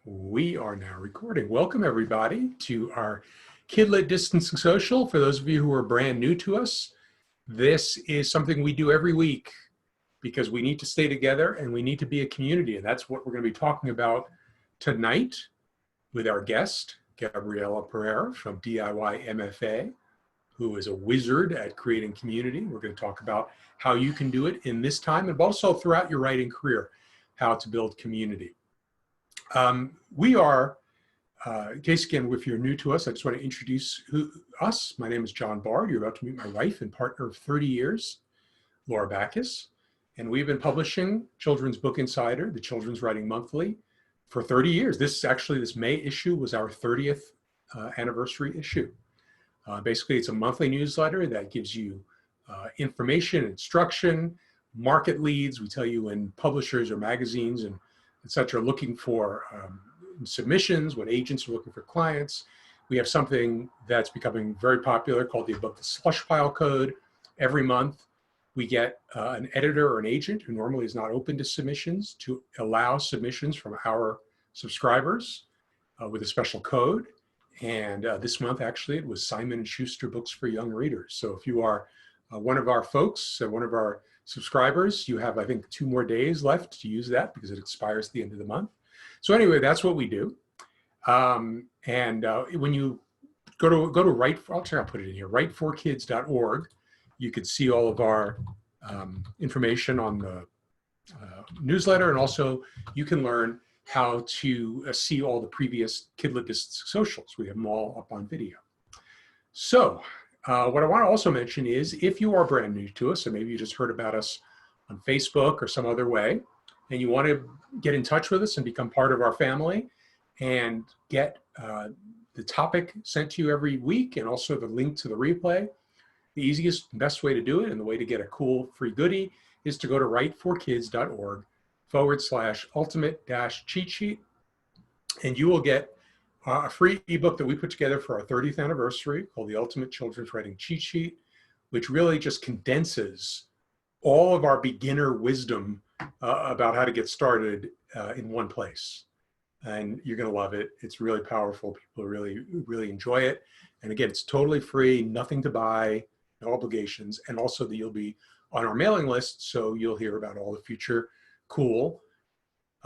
We are now recording. Welcome everybody to our Kidlit Distancing Social. For those of you who are brand new to us, this is something we do every week because we need to stay together and we need to be a community. And that's what we're going to be talking about tonight with our guest, Gabriela Pereira from DIY MFA, who is a wizard at creating community. We're going to talk about how you can do it in this time and also throughout your writing career, how to build community. We are, in case again, if you're new to us, I just want to introduce us. My name is John Bard. You're about to meet my wife and partner of 30 years, Laura Backus. And we've been publishing Children's Book Insider, the Children's Writing Monthly, for 30 years. This May issue was our 30th anniversary issue. Basically, it's a monthly newsletter that gives you information, instruction, market leads. We tell you when publishers or magazines and etc. looking for submissions, when agents are looking for clients. We have something that's becoming very popular called the Above the Slush Pile Code. Every month, we get an editor or an agent who normally is not open to submissions to allow submissions from our subscribers with a special code. And this month, actually, it was Simon & Schuster Books for Young Readers. So if you are one of our folks, one of our subscribers, you have, I think, 2 more days left to use that because it expires at the end of the month. So anyway, that's what we do. When you go to Write, I'll put it in here, writeforkids.org, you could see all of our information on the newsletter, and also you can learn how to see all the previous Kidlit Distancing Socials. We have them all up on video. So what I want to also mention is if you are brand new to us, and maybe you just heard about us on Facebook or some other way, and you want to get in touch with us and become part of our family and get the topic sent to you every week and also the link to the replay, the easiest and best way to do it and the way to get a cool free goodie is to go to writeforkids.org/ultimate-cheat sheet, and you will get a free ebook that we put together for our 30th anniversary called the Ultimate Children's Writing Cheat Sheet, which really just condenses all of our beginner wisdom about how to get started in one place. And you're going to love it. It's really powerful. People really enjoy it. And again, it's totally free, nothing to buy, no obligations. And also that you'll be on our mailing list, so you'll hear about all the future cool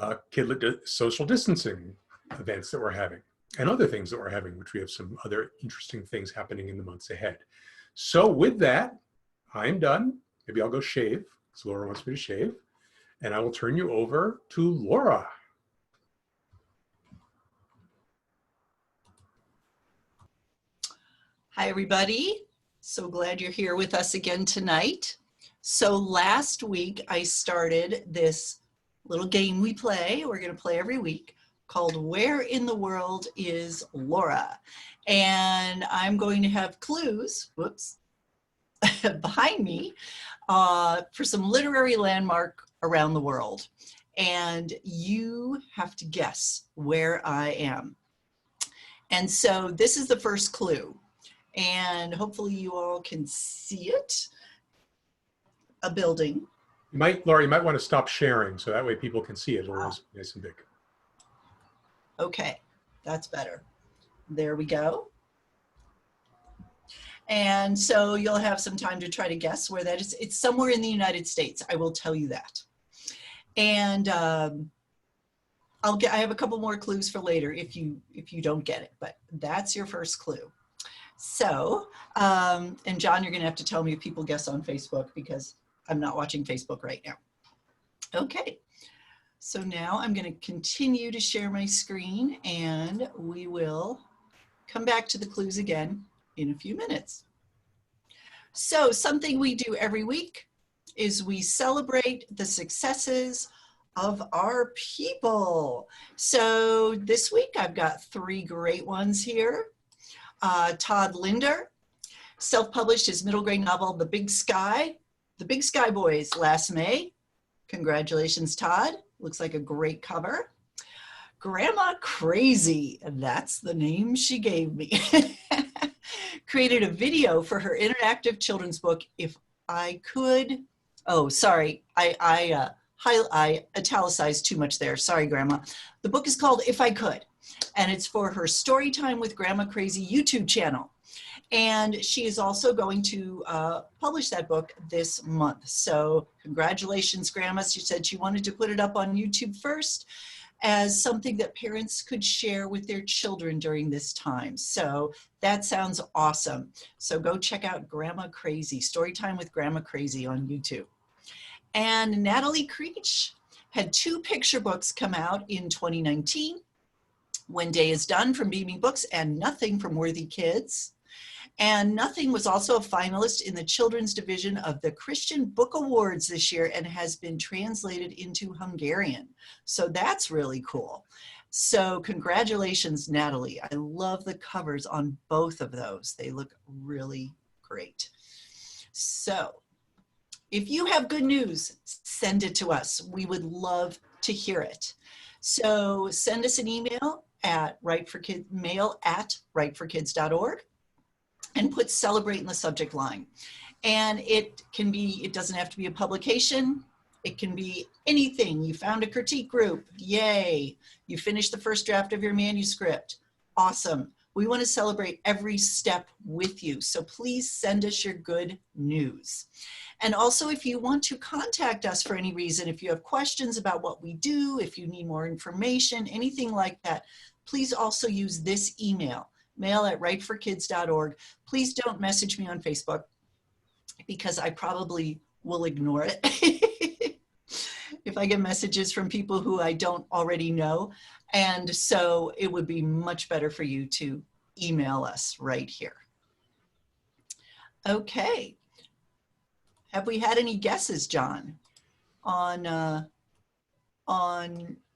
Kidlit social distancing events that we're having. And other things that we're having, which we have some other interesting things happening in the months ahead. So with that, I'm done. Maybe I'll go shave, because Laura wants me to shave. And I will turn you over to Laura. Hi, everybody. So glad you're here with us again tonight. So last week, I started this little game we play. We're going to play every week, called Where in the World is Laura? And I'm going to have clues, whoops, behind me for some literary landmark around the world. And you have to guess where I am. And so this is the first clue. And hopefully you all can see it. A building. Laura, you might want to stop sharing so that way people can see it. It's nice and big. Okay, that's better. There we go. And so you'll have some time to try to guess where that is. It's somewhere in the United States, I will tell you that. And I have a couple more clues for later if you don't get it, but that's your first clue. So, and John, you're gonna have to tell me if people guess on Facebook because I'm not watching Facebook right now. Okay. So now I'm going to continue to share my screen and we will come back to the clues again in a few minutes. So something we do every week is we celebrate the successes of our people. So this week I've got 3 great ones here. Todd Linder self-published his middle grade novel, The Big Sky Boys last May. Congratulations, Todd. Looks like a great cover. Grandma Crazy, that's the name she gave me, created a video for her interactive children's book, If I Could. Oh, sorry, I I italicized too much there. Sorry, Grandma. The book is called If I Could, and it's for her Storytime with Grandma Crazy YouTube channel. And she is also going to publish that book this month. So congratulations, Grandma. She said she wanted to put it up on YouTube first as something that parents could share with their children during this time. So that sounds awesome. So go check out Grandma Crazy, Storytime with Grandma Crazy on YouTube. And Natalie Creech had 2 picture books come out in 2019, When Day is Done from Beaming Books and Nothing from Worthy Kids. And Nothing was also a finalist in the children's division of the Christian Book Awards this year and has been translated into Hungarian. So that's really cool. So congratulations, Natalie. I love the covers on both of those. They look really great. So if you have good news, send it to us. We would love to hear it. So send us an email at mail@rightforkids.org. and put celebrate in the subject line. And it doesn't have to be a publication. It can be anything. You found a critique group, yay. You finished the first draft of your manuscript, awesome. We want to celebrate every step with you. So please send us your good news. And also if you want to contact us for any reason, if you have questions about what we do, if you need more information, anything like that, please also use this email, mail@rightforkids.org. Please don't message me on Facebook because I probably will ignore it if I get messages from people who I don't already know. And so it would be much better for you to email us right here. Okay. Have we had any guesses, John, on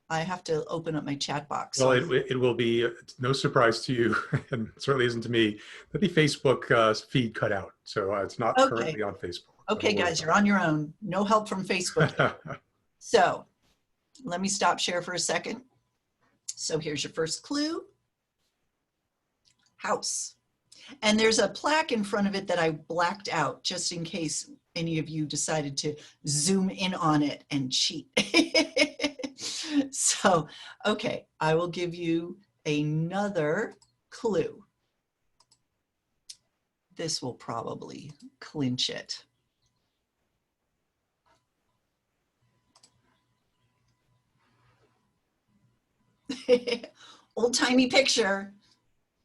I have to open up my chat box. Well, it will be no surprise to you, and certainly isn't to me, that the Facebook feed cut out. So it's not currently on Facebook. Okay, guys, you're on your own. No help from Facebook. So let me stop share for a second. So here's your first clue. House. And there's a plaque in front of it that I blacked out just in case any of you decided to zoom in on it and cheat. So, okay, I will give you another clue. This will probably clinch it. Old-timey picture.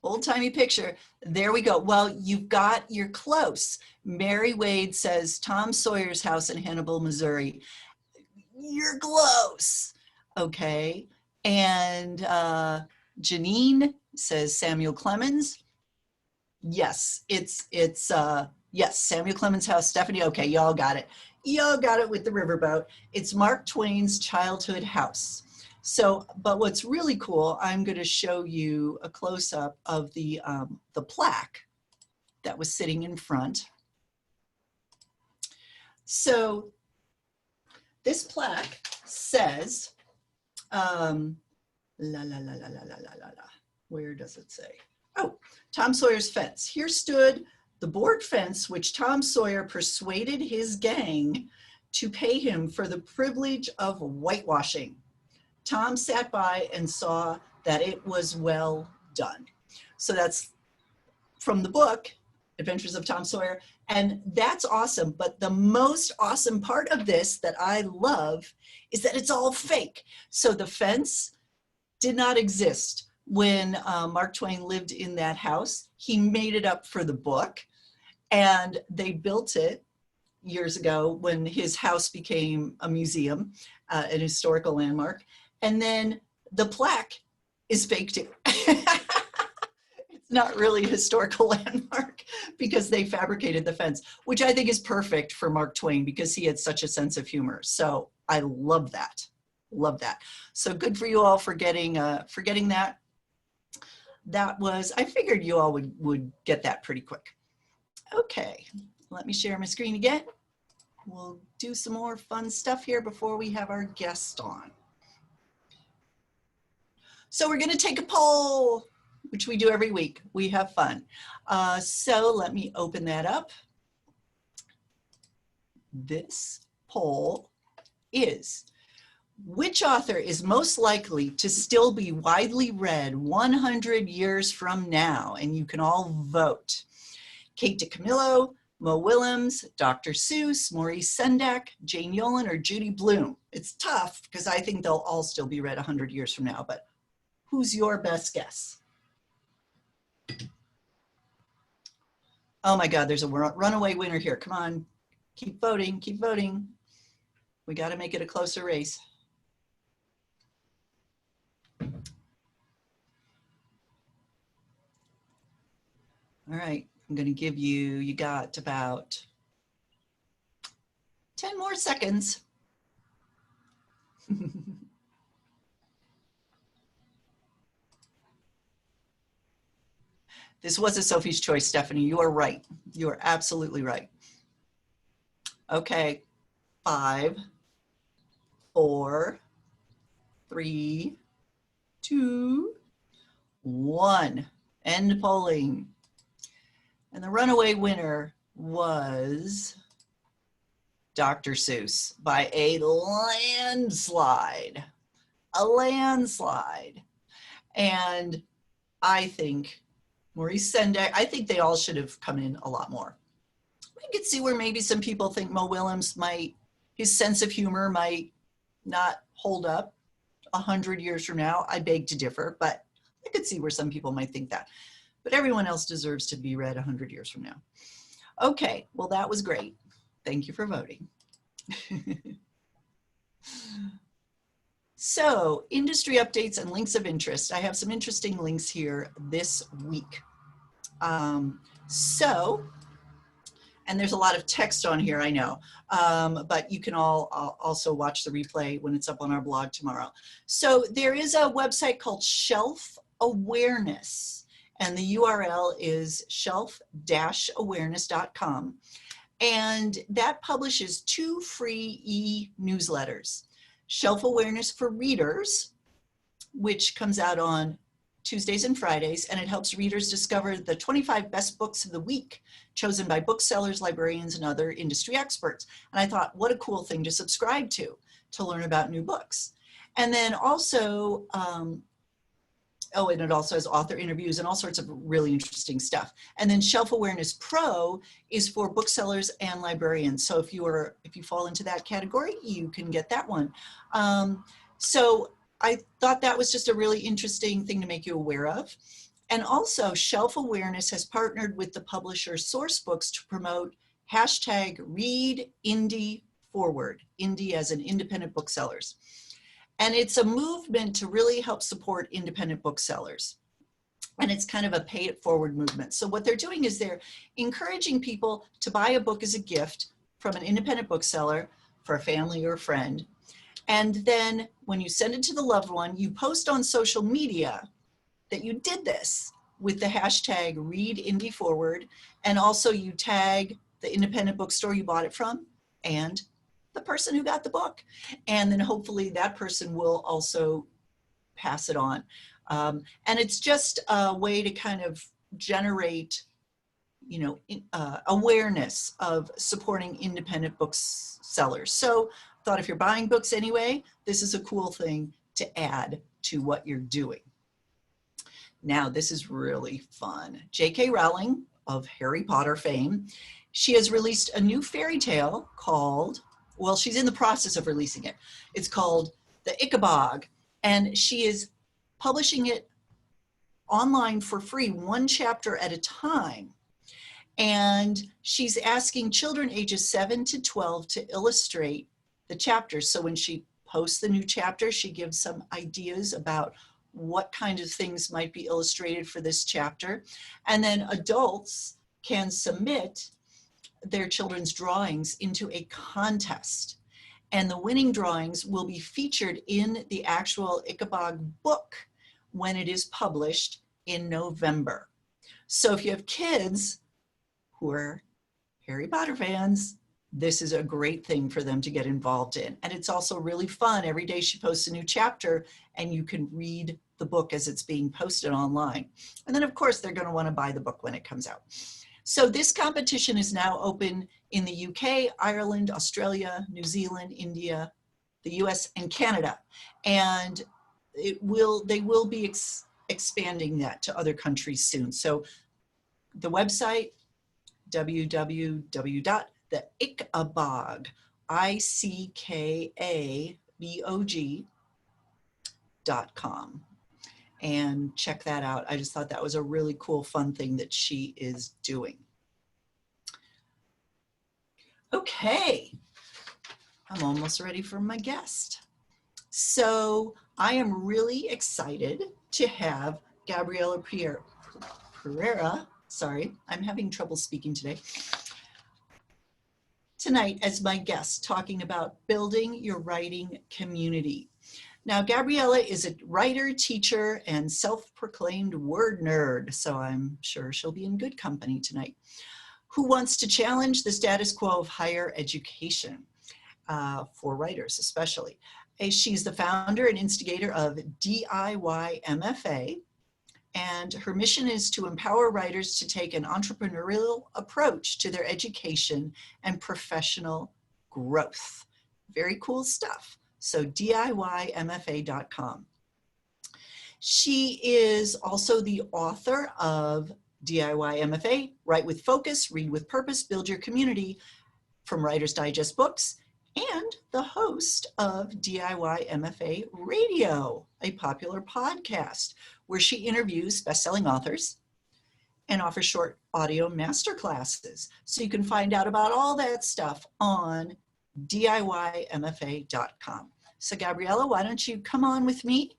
Old-timey picture. There we go. Well, you're close. Mary Wade says Tom Sawyer's house in Hannibal, Missouri. You're close. Okay. And Janine says Samuel Clemens. Yes, it's yes, Samuel Clemens' house. Stephanie, okay, y'all got it. Y'all got it with the riverboat. It's Mark Twain's childhood house. So, but what's really cool, I'm going to show you a close-up of the plaque that was sitting in front. So this plaque says, where does it say? Oh, Tom Sawyer's fence. Here stood the board fence which Tom Sawyer persuaded his gang to pay him for the privilege of whitewashing. Tom sat by and saw that it was well done. So that's from the book, Adventures of Tom Sawyer. And that's awesome. But the most awesome part of this that I love is that it's all fake. So the fence did not exist when Mark Twain lived in that house. He made it up for the book. And they built it years ago when his house became a museum, an historical landmark. And then the plaque is fake too. It's not really a historical landmark because they fabricated the fence, which I think is perfect for Mark Twain because he had such a sense of humor. So I love that. Love that. So good for you all for getting that. That was, I figured you all would get that pretty quick. Okay, let me share my screen again. We'll do some more fun stuff here before we have our guest on. So we're going to take a poll, which we do every week. We have fun. So let me open that up. This poll is, which author is most likely to still be widely read 100 years from now? And you can all vote. Kate DiCamillo, Mo Willems, Dr. Seuss, Maurice Sendak, Jane Yolen, or Judy Blume. It's tough because I think they'll all still be read 100 years from now, but who's your best guess? Oh my God, there's a runaway winner here. Come on, keep voting, keep voting. We got to make it a closer race. All right, I'm going to give you, you got about 10 more seconds. This was a Sophie's Choice, Stephanie. You are right. You are absolutely right. Okay, 5, 4, 3, 2, 1. End polling. And the runaway winner was Dr. Seuss by a landslide. A landslide. And I think Maurice Sendak, I think they all should have come in a lot more. I could see where maybe some people think Mo Willems might, his sense of humor might not hold up 100 years from now. I beg to differ, but I could see where some people might think that. But everyone else deserves to be read 100 years from now. Okay, well, that was great. Thank you for voting. So, industry updates and links of interest. I have some interesting links here this week. And there's a lot of text on here, I know, but you can all also watch the replay when it's up on our blog tomorrow. So there is a website called Shelf Awareness, and the URL is shelf-awareness.com. And that publishes 2 free e-newsletters. Shelf Awareness for Readers, which comes out on Tuesdays and Fridays, and it helps readers discover the 25 best books of the week, chosen by booksellers, librarians, and other industry experts. And I thought, what a cool thing to subscribe to learn about new books. And then also, and it also has author interviews and all sorts of really interesting stuff. And then Shelf Awareness Pro is for booksellers and librarians. So if you fall into that category, you can get that one. So I thought that was just a really interesting thing to make you aware of. And also, Shelf Awareness has partnered with the publisher Sourcebooks to promote #ReadIndieForward, indie as in independent booksellers. And it's a movement to really help support independent booksellers. And it's kind of a pay it forward movement. So what they're doing is they're encouraging people to buy a book as a gift from an independent bookseller for a family or a friend. And then when you send it to the loved one, you post on social media that you did this with the #ReadIndieForward. And also you tag the independent bookstore you bought it from and the person who got the book. And then hopefully that person will also pass it on. And it's just a way to kind of generate, awareness of supporting independent booksellers. So I thought if you're buying books anyway, this is a cool thing to add to what you're doing. Now, this is really fun. J.K. Rowling of Harry Potter fame, she has released a new fairy tale called, well, she's in the process of releasing it. It's called The Ichabod, and she is publishing it online for free, 1 chapter at a time. And she's asking children ages 7 to 12 to illustrate the chapters. So when she posts the new chapter, she gives some ideas about what kind of things might be illustrated for this chapter. And then adults can submit their children's drawings into a contest. And the winning drawings will be featured in the actual Ichabod book when it is published in November. So if you have kids who are Harry Potter fans, this is a great thing for them to get involved in. And it's also really fun. Every day she posts a new chapter and you can read the book as it's being posted online. And then of course they're going to want to buy the book when it comes out. So this competition is now open in the UK, Ireland, Australia, New Zealand, India, the US and Canada. And they will be expanding that to other countries soon. So the website, www.theikabog, ICKABOG.com. And check that out. I just thought that was a really cool, fun thing that she is doing. Okay, I'm almost ready for my guest. So I am really excited to have Gabriela Pereira, sorry, I'm having trouble speaking today, tonight as my guest, talking about building your writing community. Now, Gabriela is a writer, teacher, and self-proclaimed word nerd, so I'm sure she'll be in good company tonight, who wants to challenge the status quo of higher education for writers especially. She's the founder and instigator of DIY MFA, and her mission is to empower writers to take an entrepreneurial approach to their education and professional growth. Very cool stuff. So DIYMFA.com. She is also the author of DIY MFA, Write with Focus, Read with Purpose, Build Your Community from Writer's Digest Books, and the host of DIY MFA Radio, a popular podcast where she interviews best-selling authors and offers short audio masterclasses. So you can find out about all that stuff on DIYMFA.com. So Gabriela, why don't you come on with me?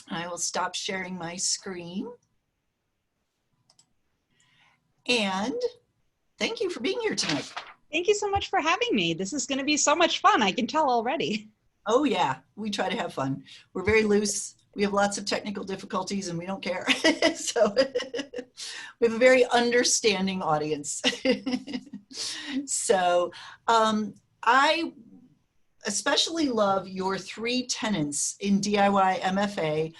I will stop sharing my screen. And thank you for being here tonight. Thank you so much for having me. This is going to be so much fun. I can tell already. Oh yeah, we try to have fun. We're very loose. We have lots of technical difficulties and we don't care. So we have a very understanding audience. So I especially love your 3 tenets in DIY MFA,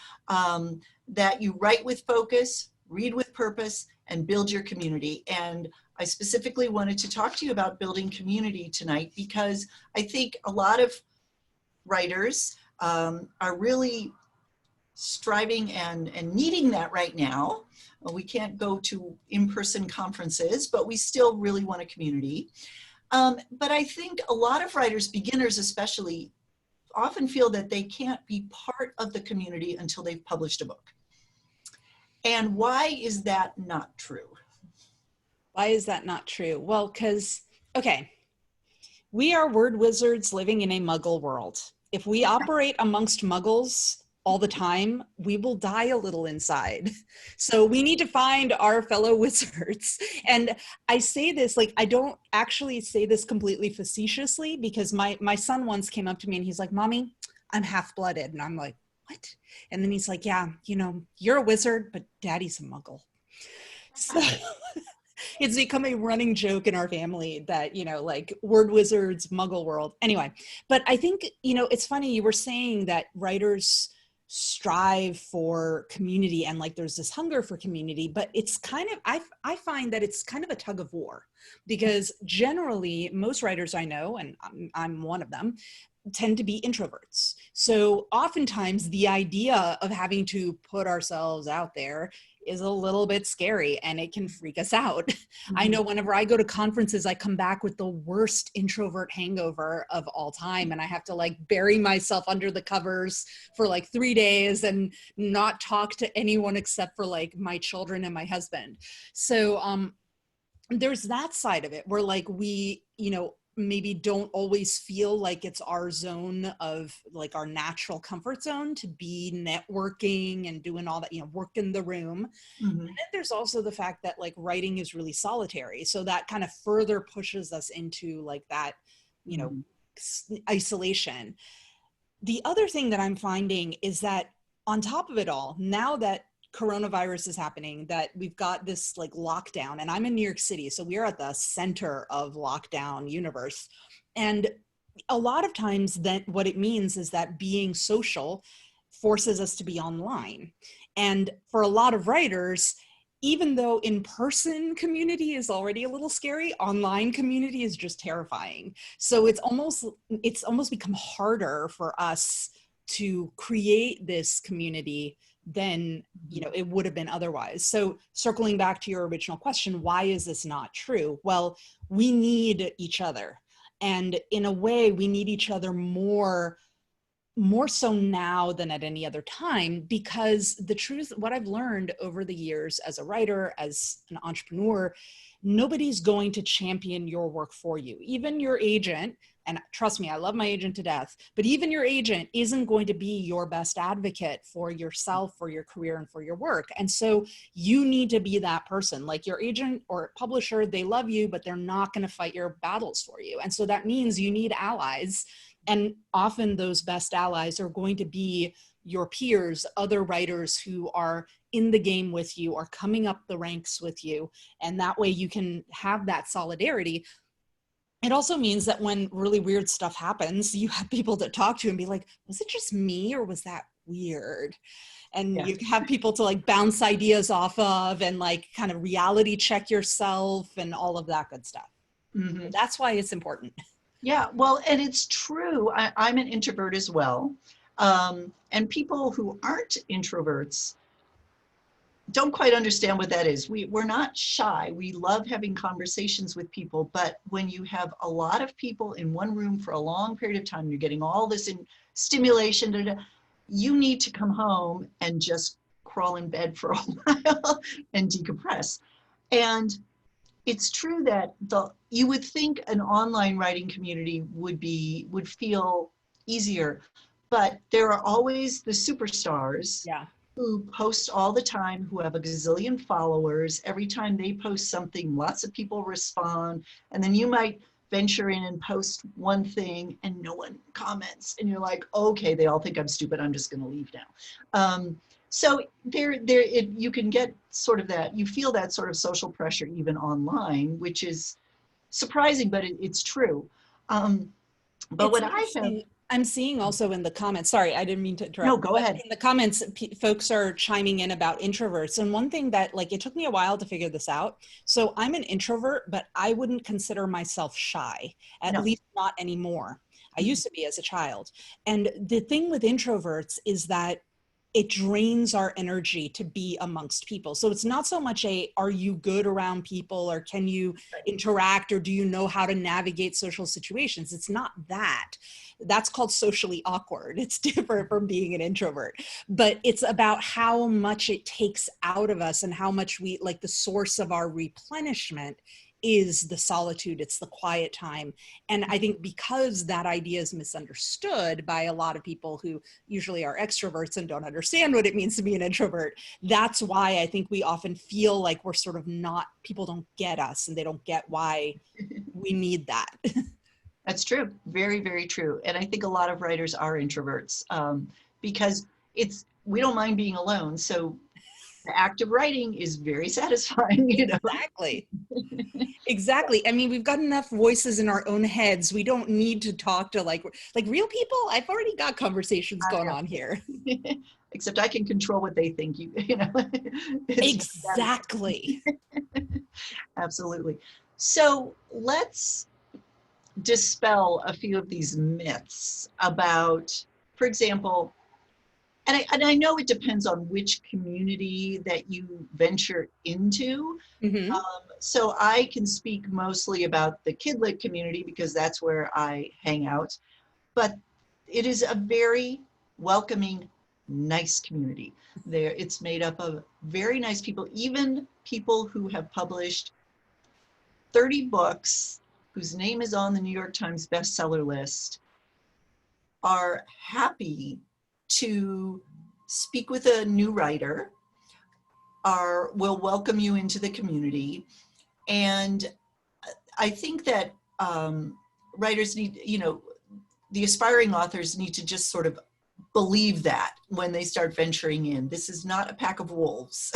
that you write with focus, read with purpose, and build your community. And I specifically wanted to talk to you about building community tonight because I think a lot of writers are really striving and needing that right now. We can't go to in-person conferences, but we still really want a community. But I think a lot of writers, beginners especially, often feel that they can't be part of the community until they've published a book. And why is that not true? Why is that not true? Well, because, okay, we are word wizards living in a muggle world. If we operate amongst muggles all the time, we will die a little inside. So we need to find our fellow wizards. And I say this, like, I don't actually say this completely facetiously, because my son once came up to me and he's like, "Mommy, I'm half-blooded." And I'm like, "What?" And then he's like, "Yeah, you know, you're a wizard, but Daddy's a muggle." So it's become a running joke in our family that, you know, like word wizards, muggle world. Anyway, but I think, you know, it's funny, you were saying that writers strive for community and like there's this hunger for community, but it's kind of, I find that it's kind of a tug of war, because generally most writers I know, and I'm one of them, tend to be introverts. So oftentimes the idea of having to put ourselves out there is a little bit scary and it can freak us out. Mm-hmm. I know whenever I go to conferences, I come back with the worst introvert hangover of all time. And I have to like bury myself under the covers for like 3 days and not talk to anyone except for like my children and my husband. So there's that side of it where like we, you know, maybe don't always feel like it's our zone of like our natural comfort zone to be networking and doing all that, you know, work in the room. Mm-hmm. And then there's also the fact that like writing is really solitary. So that kind of further pushes us into like that, you know, isolation. The other thing that I'm finding is that on top of it all, now that coronavirus is happening, that we've got this like lockdown, and I'm in New York City, so we're at the center of lockdown universe. And a lot of times that what it means is that being social forces us to be online. And for a lot of writers, even though in-person community is already a little scary, online community is just terrifying. So it's almost become harder for us to create this community than, you know, it would have been otherwise. So circling back to your original question, why is this not true? Well, we need each other. And in a way, we need each other more so now than at any other time, because the truth, what I've learned over the years as a writer, as an entrepreneur, nobody's going to champion your work for you. Even your agent, and trust me, I love my agent to death, but even your agent isn't going to be your best advocate for yourself, for your career, and for your work. And so you need to be that person. Like your agent or publisher, they love you, but they're not going to fight your battles for you. And so that means you need allies. And often those best allies are going to be your peers, other writers who are in the game with you, or coming up the ranks with you. And that way you can have that solidarity. It also means that when really weird stuff happens, you have people to talk to and be like, was it just me or was that weird? And Yeah. you have people to like bounce ideas off of and like kind of reality check yourself and all of that good stuff. Mm-hmm. That's why it's important. Yeah, well, and it's true. I'm an introvert as well. And people who aren't introverts don't quite understand what that is. We're not shy. We love having conversations with people, but when you have a lot of people in one room for a long period of time, you're getting all this stimulation, you need to come home and just crawl in bed for a while and decompress. And it's true that you would think an online writing community would feel easier, but there are always the superstars. Yeah. Who post all the time, who have a gazillion followers. Every time they post something, lots of people respond. And then you might venture in and post one thing and no one comments. And you're like, okay, they all think I'm stupid. I'm just going to leave now. So you can get sort of that, you feel that sort of social pressure even online, which is surprising, but it's true. But what I'm seeing also in the comments, sorry, I didn't mean to interrupt. No, go ahead. In the comments, folks are chiming in about introverts. And one thing that, like, it took me a while to figure this out. So I'm an introvert, but I wouldn't consider myself shy, at least not anymore. I used to be as a child. And the thing with introverts is that it drains our energy to be amongst people. So it's not so much are you good around people, or can you interact, or do you know how to navigate social situations? It's not that. That's called socially awkward. It's different from being an introvert, but it's about how much it takes out of us and how much we, like, the source of our replenishment is the solitude, it's the quiet time. And I think because that idea is misunderstood by a lot of people who usually are extroverts and don't understand what it means to be an introvert, that's why I think we often feel like we're sort of not, people don't get us and they don't get why we need that. That's true. Very, very true. And I think a lot of writers are introverts because we don't mind being alone. So the act of writing is very satisfying, you know. Exactly. Exactly. I mean, we've got enough voices in our own heads. We don't need to talk to like real people. I've already got conversations going on here. Except I can control what they think, you know. Exactly. Absolutely. So let's dispel a few of these myths about, for example, and I know it depends on which community that you venture into. Mm-hmm. So I can speak mostly about the Kidlit community because that's where I hang out. But it is a very welcoming, nice community. It's made up of very nice people, even people who have published 30 books, whose name is on the New York Times bestseller list, are happy to speak with a new writer, will welcome you into the community. And I think that writers need, you know, the aspiring authors need to just sort of believe that when they start venturing in. This is not a pack of wolves.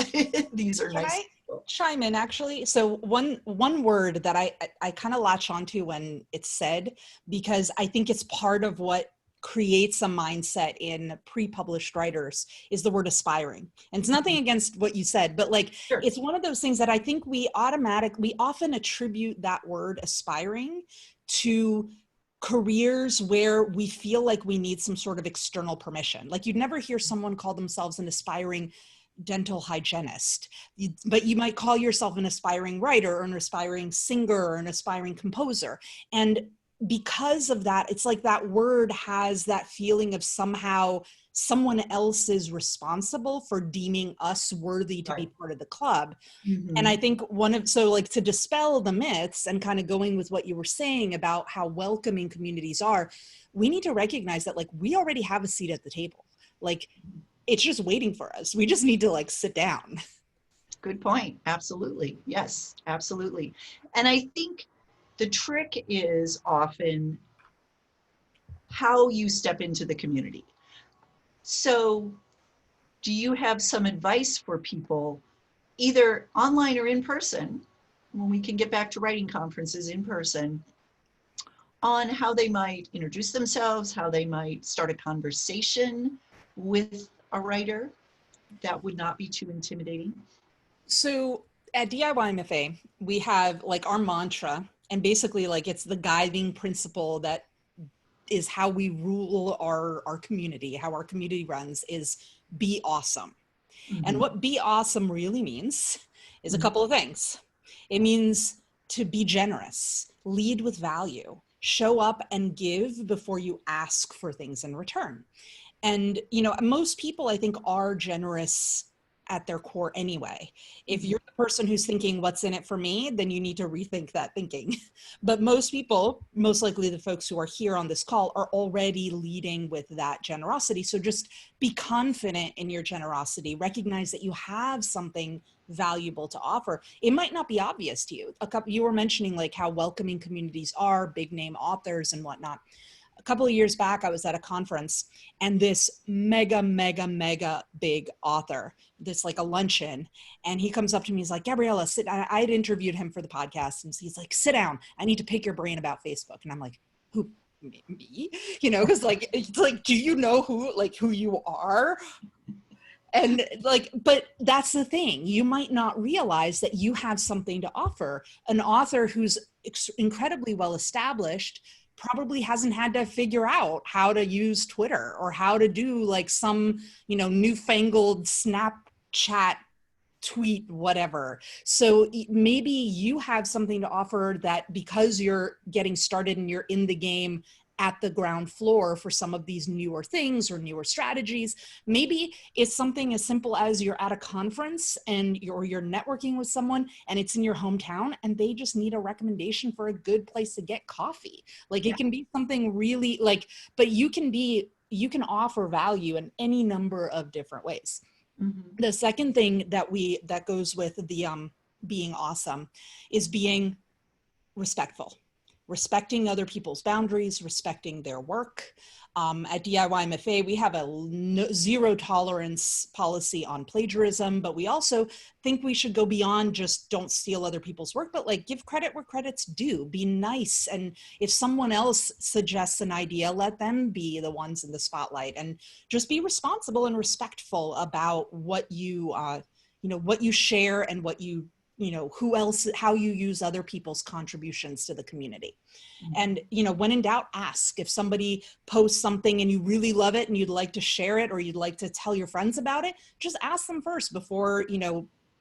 These are nice people. Chime in, actually. So one word that I kind of latch onto when it's said, because I think it's part of what creates a mindset in pre-published writers is the word aspiring. And it's nothing against what you said, but like, Sure. it's one of those things that I think we often attribute that word aspiring to careers where we feel like we need some sort of external permission. Like you'd never hear someone call themselves an aspiring dental hygienist, but you might call yourself an aspiring writer or an aspiring singer or an aspiring composer. And because of that, it's like that word has that feeling of somehow someone else is responsible for deeming us worthy to be part of the club. And I think so like to dispel the myths and kind of going with what you were saying about how welcoming communities are, we need to recognize that like we already have a seat at the table. Like it's just waiting for us. We just need to like sit down. Good point. Absolutely. Yes, absolutely. And I think the trick is often how you step into the community. So do you have some advice for people, either online or in person, when we can get back to writing conferences in person, on how they might introduce themselves, how they might start a conversation with a writer that would not be too intimidating? So at DIY we have like our mantra, and basically like it's the guiding principle that is how we rule our community, how our community runs, is be awesome. And what be awesome really means is a couple of things. It means to be generous, lead with value, show up and give before you ask for things in return. And, you know, most people I think are generous at their core anyway. If you're the person who's thinking what's in it for me, then you need to rethink that thinking. But most people, most likely the folks who are here on this call, are already leading with that generosity. So just be confident in your generosity. Recognize that you have something valuable to offer. It might not be obvious to you. You were mentioning like how welcoming communities are, big name authors and whatnot. A couple of years back, I was at a conference and this mega big author, this like a luncheon, and he comes up to me, he's like, Gabriela, sit. I had interviewed him for the podcast, and he's like, sit down. I need to pick your brain about Facebook. And I'm like, who, me? You know, because like, it's like, do you know who you are? And like, but that's the thing. You might not realize that you have something to offer. An author who's incredibly well established probably hasn't had to figure out how to use Twitter or how to do like some, you know, newfangled Snapchat tweet, whatever. So maybe you have something to offer that because you're getting started and you're in the game at the ground floor for some of these newer things or newer strategies. Maybe it's something as simple as you're at a conference and you're networking with someone and it's in your hometown and they just need a recommendation for a good place to get coffee. Like it can be something really like, but you can offer value in any number of different ways. The second thing that goes with the being awesome is being respectful. Respecting other people's boundaries, respecting their work. At DIY MFA, we have a zero tolerance policy on plagiarism, but we also think we should go beyond just don't steal other people's work, but like give credit where credit's due, be nice. And if someone else suggests an idea, let them be the ones in the spotlight and just be responsible and respectful about what you, what you share and what you how you use other people's contributions to the community. And, when in doubt, ask. If somebody posts something and you really love it and you'd like to share it or you'd like to tell your friends about it, just ask them first before,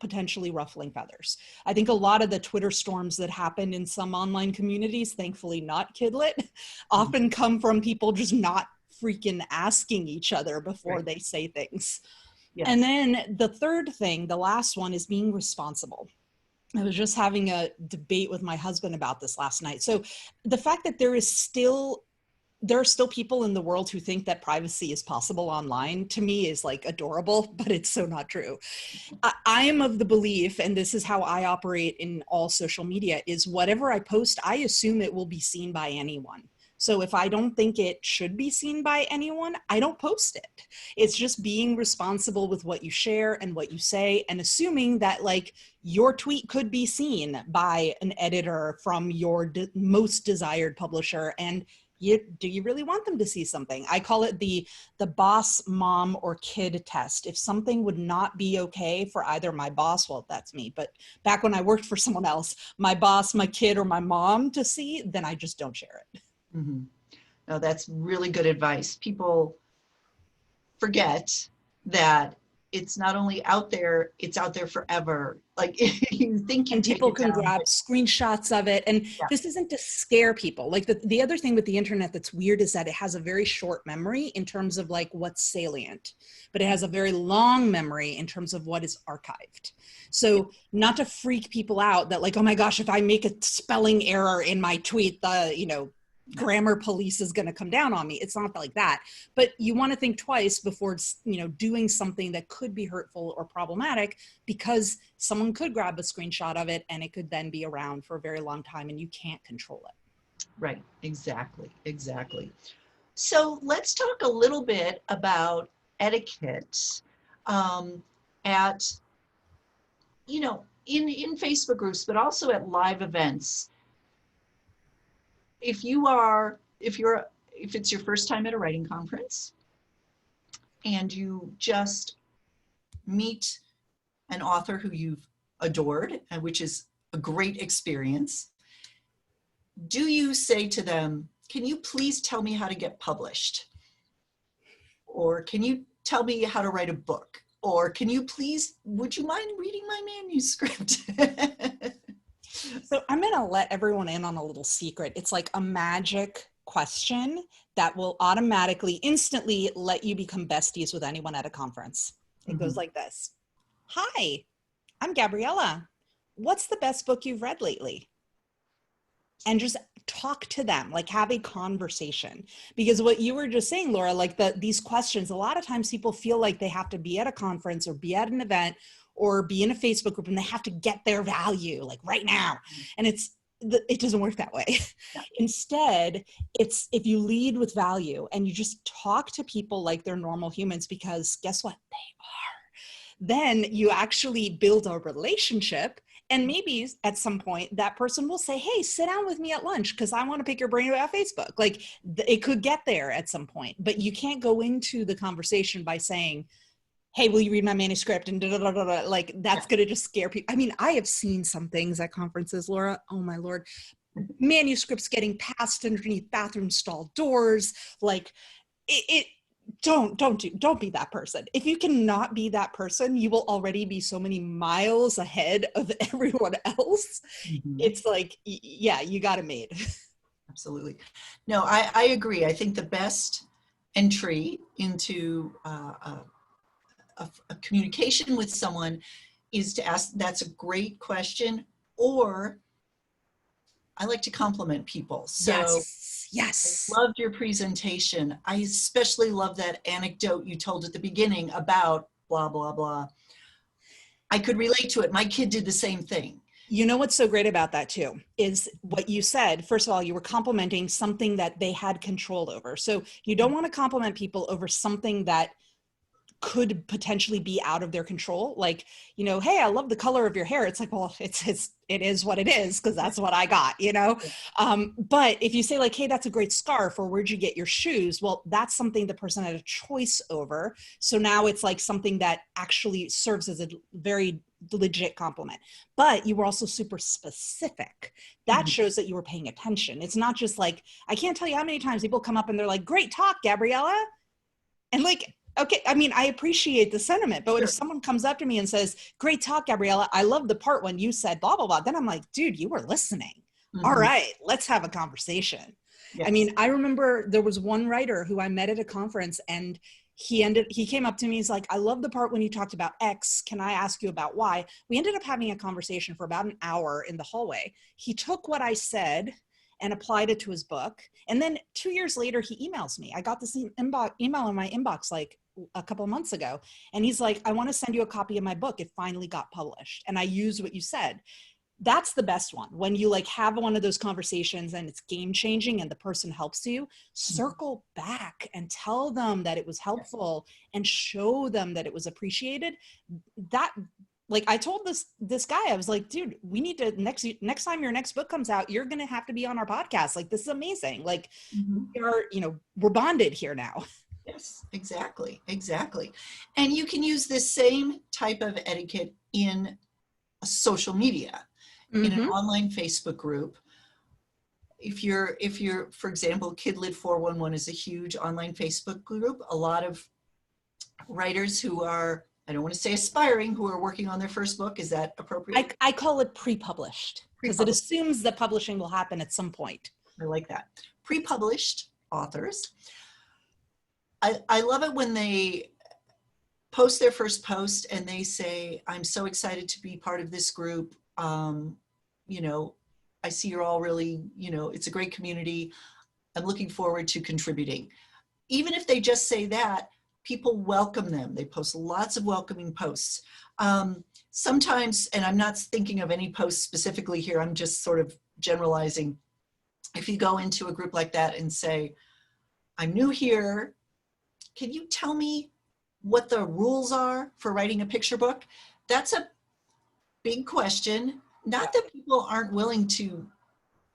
potentially ruffling feathers. I think a lot of the Twitter storms that happen in some online communities, thankfully not Kidlit, often come from people just not freaking asking each other before they say things. Yes. And then the third thing, the last one, is being responsible. I was just having a debate with my husband about this last night. So the fact that there are still people in the world who think that privacy is possible online, to me is like adorable, but it's so not true. I am of the belief, and this is how I operate in all social media, is whatever I post, I assume it will be seen by anyone. So if I don't think it should be seen by anyone, I don't post it. It's just being responsible with what you share and what you say, and assuming that like your tweet could be seen by an editor from your most desired publisher, and do you really want them to see something? I call it the boss, mom, or kid test. If something would not be okay for either my boss, well, that's me, but back when I worked for someone else, my boss, my kid, or my mom to see, then I just don't share it. Mm-hmm. No, that's really good advice. People forget that it's not only out there, it's out there forever. Like you think you And take people it can down, grab but screenshots of it. And yeah. this isn't to scare people. Like the other thing with the internet that's weird is that it has a very short memory in terms of like what's salient, but it has a very long memory in terms of what is archived. So not to freak people out that like, oh my gosh, if I make a spelling error in my tweet, the, grammar police is going to come down on me. It's not like that, but you want to think twice before, doing something that could be hurtful or problematic, because someone could grab a screenshot of it and it could then be around for a very long time and you can't control it. Right, exactly. So let's talk a little bit about etiquette at, in Facebook groups, but also at live events. If it's your first time at a writing conference and you just meet an author who you've adored, and which is a great experience, do you say to them, can you please tell me how to get published? Or can you tell me how to write a book? Or would you mind reading my manuscript? So I'm going to let everyone in on a little secret. It's like a magic question that will automatically, instantly let you become besties with anyone at a conference. It goes like this. Hi, I'm Gabriela. What's the best book you've read lately? And just talk to them, like have a conversation. Because what you were just saying, Laura, like these questions, a lot of times people feel like they have to be at a conference or be at an event or be in a Facebook group and they have to get their value like right now. And it doesn't work that way. Yeah. Instead, it's if you lead with value and you just talk to people like they're normal humans, because guess what? They are. Then you actually build a relationship. And maybe at some point that person will say, hey, sit down with me at lunch because I want to pick your brain about Facebook. Like it could get there at some point, but you can't go into the conversation by saying, hey, will you read my manuscript? And like that's going to just scare people. I mean, I have seen some things at conferences, Laura. Oh my Lord. Manuscripts getting passed underneath bathroom stall doors. Like don't be that person. If you cannot be that person, you will already be so many miles ahead of everyone else. It's like, yeah, you got it made. Absolutely. No, I agree. I think the best entry into a communication with someone is to ask, that's a great question, or I like to compliment people. So yes. I loved your presentation. I especially love that anecdote you told at the beginning about blah, blah, blah. I could relate to it. My kid did the same thing. You know what's so great about that too is what you said. First of all, you were complimenting something that they had control over. So you don't want to compliment people over something that could potentially be out of their control. Like, hey, I love the color of your hair. It's like, well, it is what it is, because that's what I got, But if you say like, hey, that's a great scarf, or where'd you get your shoes? Well, that's something the person had a choice over. So now it's like something that actually serves as a very legit compliment. But you were also super specific. That shows that you were paying attention. It's not just like, I can't tell you how many times people come up and they're like, great talk, Gabriela. And like, okay, I mean, I appreciate the sentiment, but Sure. If someone comes up to me and says, great talk, Gabriela, I love the part when you said blah, blah, blah, then I'm like, dude, you were listening. All right, let's have a conversation. Yes. I mean, I remember there was one writer who I met at a conference, and he came up to me, he's like, I love the part when you talked about X. Can I ask you about Y? We ended up having a conversation for about an hour in the hallway. He took what I said and applied it to his book. And then 2 years later, he emails me. I got this email in my inbox like a couple months ago. And he's like, I want to send you a copy of my book. It finally got published. And I used what you said. That's the best one. When you like have one of those conversations and it's game changing and the person helps you, circle back and tell them that it was helpful and show them that it was appreciated. like I told this guy, I was like, dude, we need to next time your next book comes out, you're gonna have to be on our podcast. Like, this is amazing. Like, Mhm. we are, we're bonded here now. Yes, exactly, exactly. And you can use this same type of etiquette in social media, in an online Facebook group. If you're, for example, Kidlit 411 is a huge online Facebook group. A lot of writers who are, I don't want to say aspiring, who are working on their first book. Is that appropriate? I call it pre-published because it Pre-published. assumes that publishing will happen at some point. I like that. Pre-published authors. I love it when they post their first post and they say, I'm so excited to be part of this group. You know, I see you're all really, it's a great community. I'm looking forward to contributing. Even if they just say that, people welcome them. They post lots of welcoming posts. Sometimes, and I'm not thinking of any posts specifically here, I'm just sort of generalizing. If you go into a group like that and say, I'm new here, can you tell me what the rules are for writing a picture book? That's a big question. Not that people aren't willing to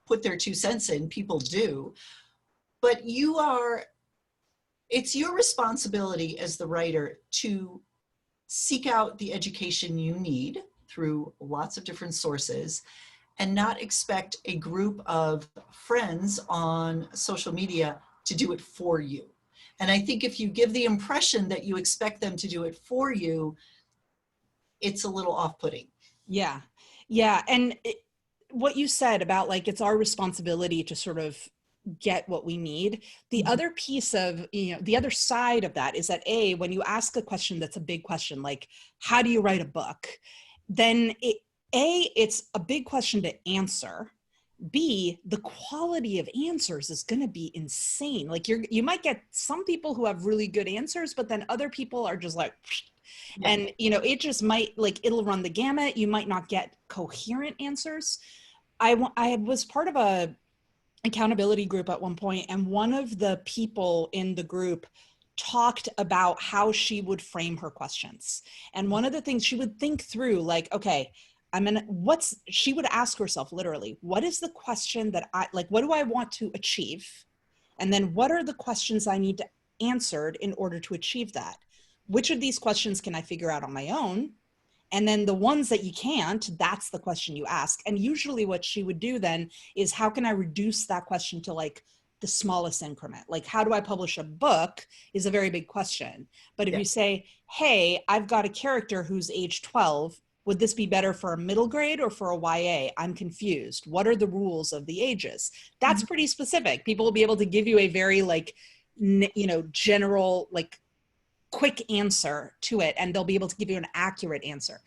put their 2 cents in, people do, but it's your responsibility as the writer to seek out the education you need through lots of different sources and not expect a group of friends on social media to do it for you. And I think if you give the impression that you expect them to do it for you, it's a little off-putting. Yeah. Yeah. And what you said about like, it's our responsibility to sort of get what we need. The other piece of, the other side of that is that when you ask a question that's a big question, like how do you write a book? Then it's a big question to answer. B, the quality of answers is going to be insane. Like you might get some people who have really good answers, but then other people are just like, and it just might, like, it'll run the gamut. You might not get coherent answers. I was part of a accountability group at one point, and one of the people in the group talked about how she would frame her questions. And one of the things she would think through, like, okay, she would ask herself literally, what is the question that what do I want to achieve? And then what are the questions I need to answer in order to achieve that? Which of these questions can I figure out on my own? And then the ones that you can't, that's the question you ask. And usually what she would do then is, how can I reduce that question to like the smallest increment? Like, how do I publish a book is a very big question. But if you say, hey, I've got a character who's age 12, would this be better for a middle grade or for a YA? I'm confused. What are the rules of the ages? That's pretty specific. People will be able to give you a very like, general, like, quick answer to it, and they'll be able to give you an accurate answer.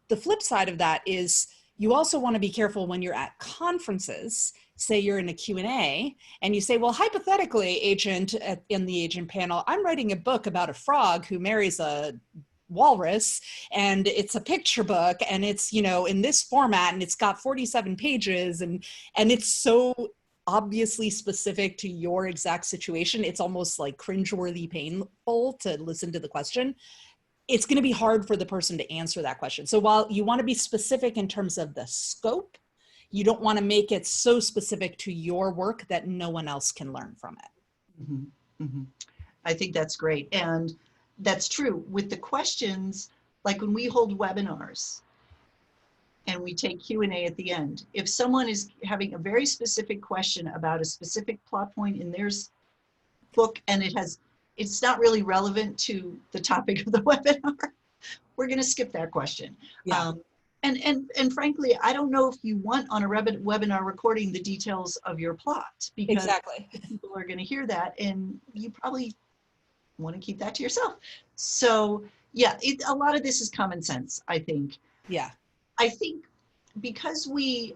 The flip side of that is you also want to be careful when you're at conferences. Say you're in a Q&A and you say, well, hypothetically, agent in the agent panel, I'm writing a book about a frog who marries a walrus, and it's a picture book, and it's, in this format, and it's got 47 pages, and it's so obviously specific to your exact situation. It's almost like cringeworthy painful to listen to the question. It's going to be hard for the person to answer that question. So while you want to be specific in terms of the scope, you don't want to make it so specific to your work that no one else can learn from it. Mm-hmm. Mm-hmm. I think that's great. And that's true with the questions, like when we hold webinars and we take Q&A at the end. If someone is having a very specific question about a specific plot point in their book and it's not really relevant to the topic of the webinar, we're going to skip that question. Yeah. And frankly, I don't know if you want on a webinar recording the details of your plot, because exactly, people are going to hear that and you probably want to keep that to yourself. So yeah, a lot of this is common sense, I think. Yeah. I think because we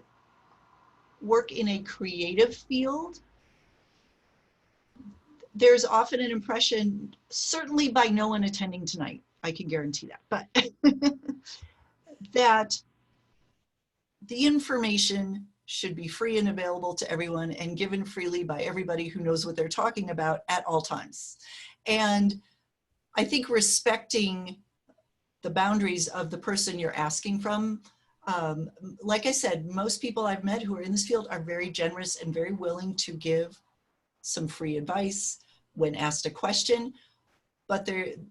work in a creative field, there's often an impression, certainly by no one attending tonight, I can guarantee that, but that the information should be free and available to everyone and given freely by everybody who knows what they're talking about at all times. And I think respecting the boundaries of the person you're asking from. Like I said, most people I've met who are in this field are very generous and very willing to give some free advice when asked a question, but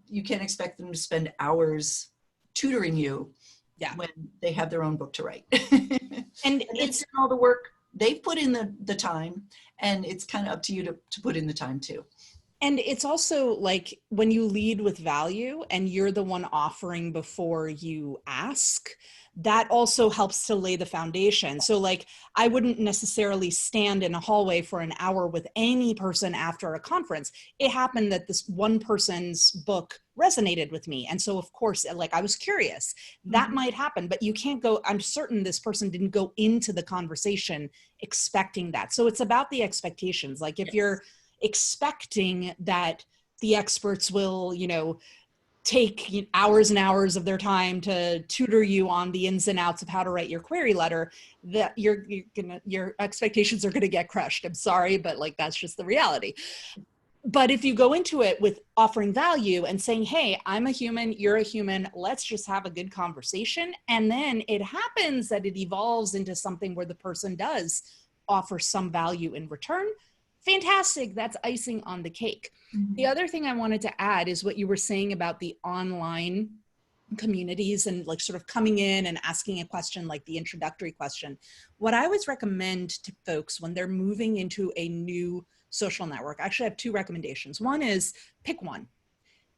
you can't expect them to spend hours tutoring you when they have their own book to write. And it's all the work. They've put in the time, and it's kind of up to you to put in the time too. And it's also like when you lead with value and you're the one offering before you ask, that also helps to lay the foundation. So like, I wouldn't necessarily stand in a hallway for an hour with any person after a conference. It happened that this one person's book resonated with me. And so of course, like I was curious, that might happen, but you can't go, I'm certain this person didn't go into the conversation expecting that. So it's about the expectations. Like if you're expecting that the experts will, take hours and hours of their time to tutor you on the ins and outs of how to write your query letter, that your expectations are gonna get crushed. I'm sorry, but like, that's just the reality. But if you go into it with offering value and saying, hey, I'm a human, you're a human, let's just have a good conversation. And then it happens that it evolves into something where the person does offer some value in return. Fantastic, that's icing on the cake. The other thing I wanted to add is what you were saying about the online communities and like sort of coming in and asking a question like the introductory question. What I always recommend to folks when they're moving into a new social network, I actually have two recommendations. One is pick one.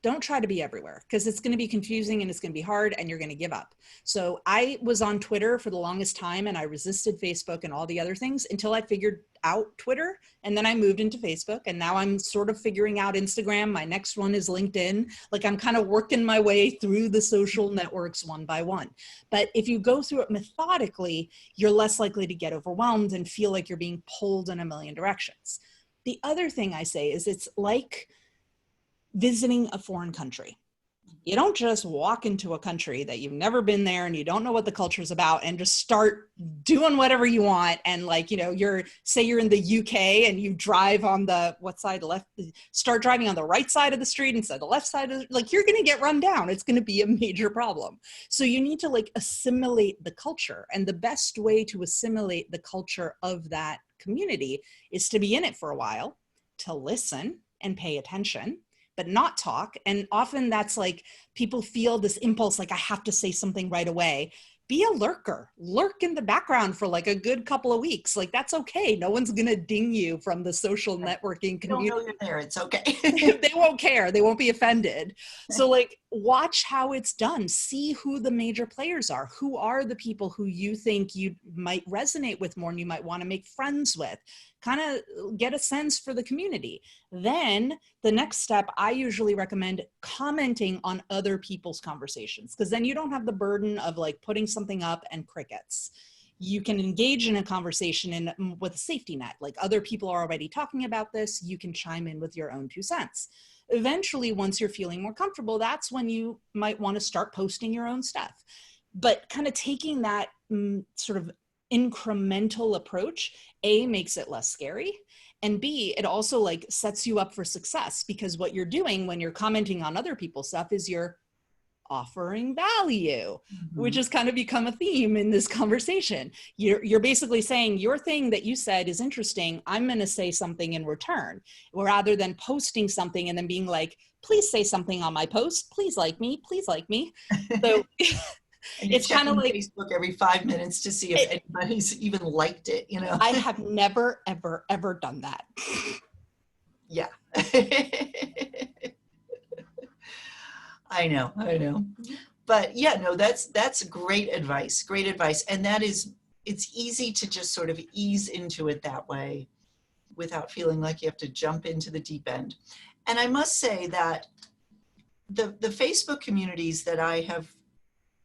Don't try to be everywhere because it's going to be confusing and it's going to be hard and you're going to give up. So I was on Twitter for the longest time and I resisted Facebook and all the other things until I figured out Twitter. And then I moved into Facebook and now I'm sort of figuring out Instagram. My next one is LinkedIn. Like I'm kind of working my way through the social networks one by one. But if you go through it methodically, you're less likely to get overwhelmed and feel like you're being pulled in a million directions. The other thing I say is it's like visiting a foreign country. You don't just walk into a country that you've never been there and you don't know what the culture is about and just start doing whatever you want. And like, say you're in the UK and you drive on the, start driving on the right side of the street instead of the left side of like, you're going to get run down. It's going to be a major problem. So you need to like assimilate the culture. And the best way to assimilate the culture of that community is to be in it for a while, to listen and pay attention, but not talk. And often that's like, people feel this impulse, like I have to say something right away. Be a lurker, lurk in the background for like a good couple of weeks. Like that's okay. No one's gonna ding you from the social networking community. You don't know you're there, it's okay. They won't care, they won't be offended. So like, watch how it's done. See who the major players are. Who are the people who you think you might resonate with more and you might wanna make friends with. Kind of get a sense for the community. Then the next step, I usually recommend commenting on other people's conversations because then you don't have the burden of like putting something up and crickets. You can engage in a conversation with a safety net, like other people are already talking about this, you can chime in with your own 2 cents. Eventually, once you're feeling more comfortable, that's when you might want to start posting your own stuff. But kind of taking that sort of incremental approach, A, makes it less scary, and B, it also like sets you up for success because what you're doing when you're commenting on other people's stuff is you're offering value, which has kind of become a theme in this conversation. You're basically saying your thing that you said is interesting, I'm going to say something in return, rather than posting something and then being like, please say something on my post, please like me, please like me. So and it's kind of like Facebook every 5 minutes to see if anybody's even liked it, I have never, ever, ever done that. Yeah. I know. But yeah, no, that's great advice. Great advice. And it's easy to just sort of ease into it that way without feeling like you have to jump into the deep end. And I must say that the Facebook communities that I have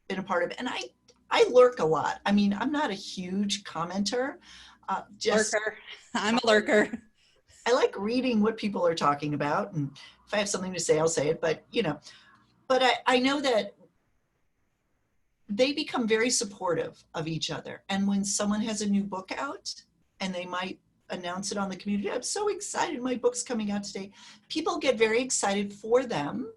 been a part of, and I lurk a lot. I mean, I'm not a huge commenter. Lurker. I'm a lurker. I like reading what people are talking about, and if I have something to say, I'll say it. But but I know that they become very supportive of each other. And when someone has a new book out, and they might announce it on the community, I'm so excited, my book's coming out today. People get very excited for them.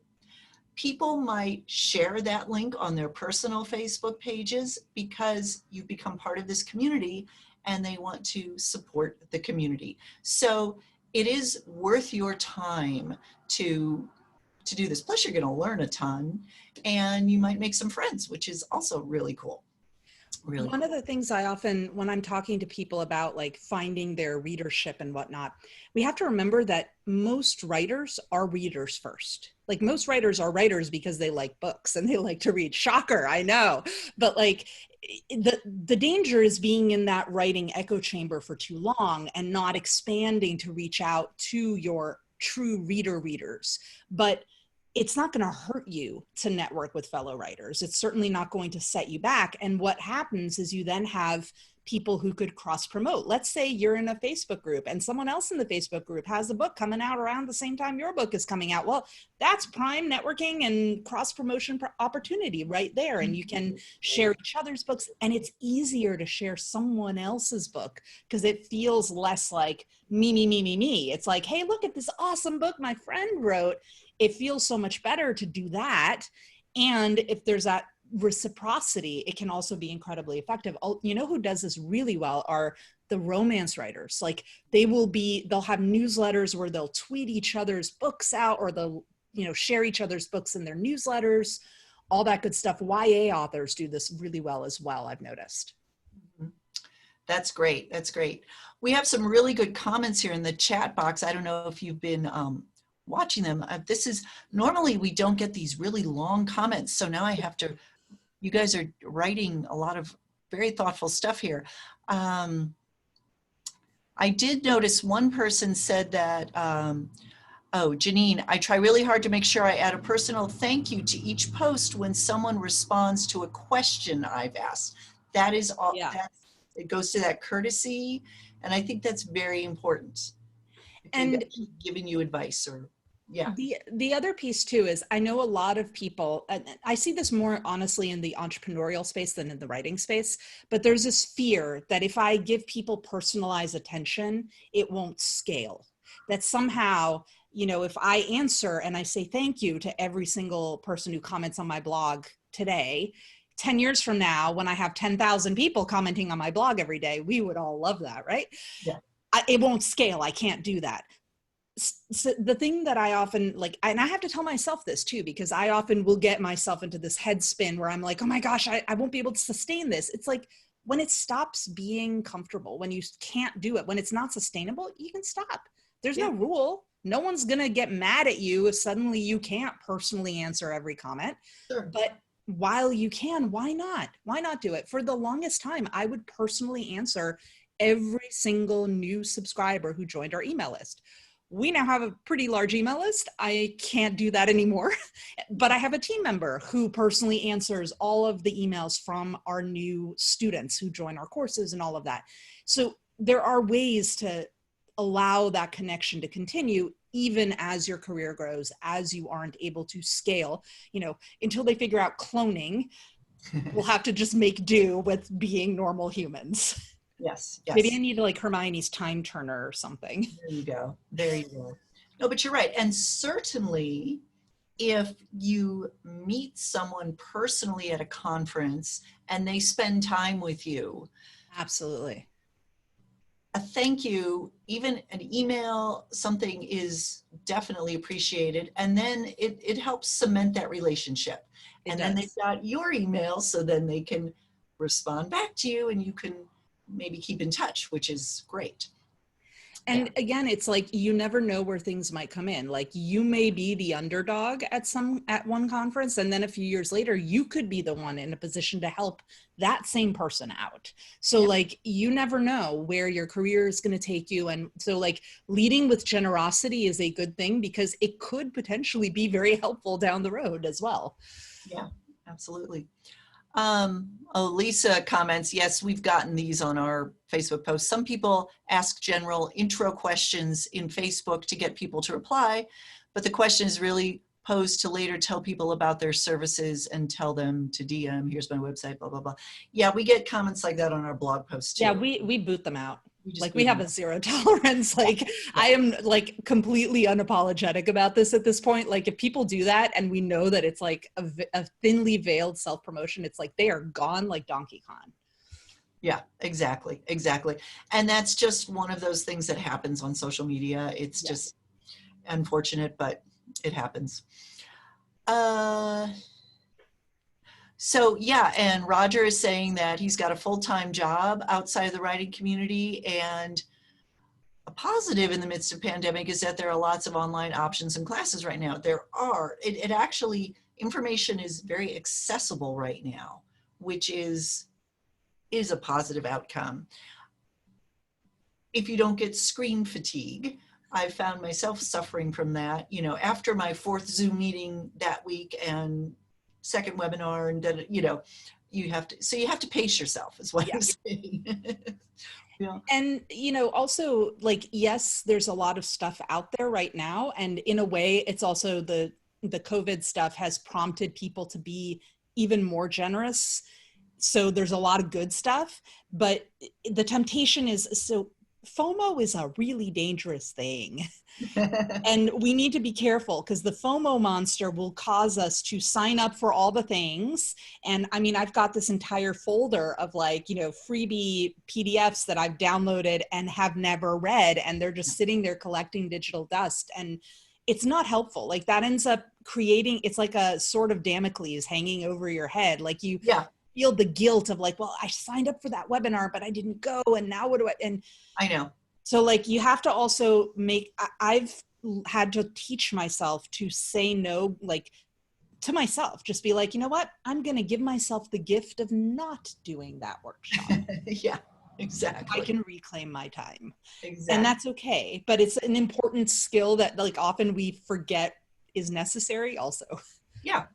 people might share that link on their personal Facebook pages because you've become part of this community and they want to support the community. So it is worth your time to do this. Plus you're going to learn a ton and you might make some friends, which is also really cool. Really One of the things I often, when I'm talking to people about like finding their readership and whatnot, we have to remember that most writers are readers first. Like most writers are writers because they like books and they like to read. Shocker, I know. But like the danger is being in that writing echo chamber for too long and not expanding to reach out to your true readers. But it's not going to hurt you to network with fellow writers. It's certainly not going to set you back. And what happens is you then have people who could cross promote. Let's say you're in a Facebook group and someone else in the Facebook group has a book coming out around the same time your book is coming out. Well, that's prime networking and cross promotion opportunity right there. And you can share each other's books, and it's easier to share someone else's book because it feels less like me. It's like, hey, look at this awesome book my friend wrote. It feels so much better to do that. And if there's that reciprocity, it can also be incredibly effective. You know who does this really well are the romance writers. Like they'll have newsletters where they'll tweet each other's books out, or they'll, share each other's books in their newsletters, all that good stuff. YA authors do this really well as well, I've noticed. That's great. That's great. We have some really good comments here in the chat box. I don't know if you've been watching them. Normally we don't get these really long comments. So now you guys are writing a lot of very thoughtful stuff here. I did notice one person said that, oh, Janine, I try really hard to make sure I add a personal thank you to each post when someone responds to a question I've asked. That is all. Yeah. It goes to that courtesy. And I think that's very important. And giving you advice or yeah. The other piece too is I know a lot of people, and I see this more honestly in the entrepreneurial space than in the writing space, but there's this fear that if I give people personalized attention, it won't scale. That somehow, if I answer and I say thank you to every single person who comments on my blog today, 10 years from now, when I have 10,000 people commenting on my blog every day, we would all love that, right? Yeah. It won't scale. I can't do that. So the thing that I often and I have to tell myself this too, because I often will get myself into this head spin where I'm like, oh my gosh, I won't be able to sustain this. It's like when it stops being comfortable, when you can't do it, when it's not sustainable, you can stop. There's no rule. No one's going to get mad at you if suddenly you can't personally answer every comment. Sure. But while you can, why not? Why not do it? For the longest time, I would personally answer every single new subscriber who joined our email list. We now have a pretty large email list. I can't do that anymore, but I have a team member who personally answers all of the emails from our new students who join our courses and all of that. So there are ways to allow that connection to continue even as your career grows, as you aren't able to scale, until they figure out cloning, we'll have to just make do with being normal humans. Yes. Maybe I need Hermione's time turner or something. There you go. No, but you're right. And certainly if you meet someone personally at a conference and they spend time with you. Absolutely. A thank you, even an email, something is definitely appreciated. And then it helps cement that relationship. And then they've got your email, so then they can respond back to you and you can maybe keep in touch, which is great. And again, it's like, you never know where things might come in. Like you may be the underdog at one conference, and then a few years later, you could be the one in a position to help that same person out. So you never know where your career is going to take you. And so leading with generosity is a good thing because it could potentially be very helpful down the road as well. Yeah, absolutely. Lisa comments, yes, we've gotten these on our Facebook posts. Some people ask general intro questions in Facebook to get people to reply, but the question is really posed to later tell people about their services and tell them to DM, here's my website, blah, blah, blah. Yeah, we get comments like that on our blog posts too. Yeah, we boot them out. You just Like boot we have them. a zero tolerance. Like I am like completely unapologetic about this at this point. Like if people do that and we know that it's like a thinly veiled self-promotion, it's like they are gone like Donkey Kong. Yeah, exactly. Exactly. And that's just one of those things that happens on social media. It's Yeah. just unfortunate, but it happens. Uh, so yeah, and Roger is saying that he's got a full-time job outside of the writing community, and a positive in the midst of pandemic is that there are lots of online options and classes right now. There are, it actually, information is very accessible right now, which is a positive outcome. If you don't get screen fatigue, I found myself suffering from that, you know, after my 4th Zoom meeting that week and 2nd webinar, and you know, you have to pace yourself is what I'm saying. Yeah. And, you know, also like, yes, there's a lot of stuff out there right now. And in a way, it's also the COVID stuff has prompted people to be even more generous. So there's a lot of good stuff, but the temptation is, so FOMO is a really dangerous thing. And we need to be careful because the FOMO monster will cause us to sign up for all the things. And I mean, I've got this entire folder of like, you know, freebie PDFs that I've downloaded and have never read. And they're just sitting there collecting digital dust. And it's not helpful. Like that ends up creating, it's like a sword of Damocles hanging over your head. Like you feel the guilt of like, well, I signed up for that webinar, but I didn't go. And now what do I, and I know. so like you have to also I've had to teach myself to say no, like to myself, just be like, you know what, I'm going to give myself the gift of not doing that workshop. Yeah, exactly. I can reclaim my time. Exactly. And that's okay. But it's an important skill that like often we forget is necessary also. Yeah.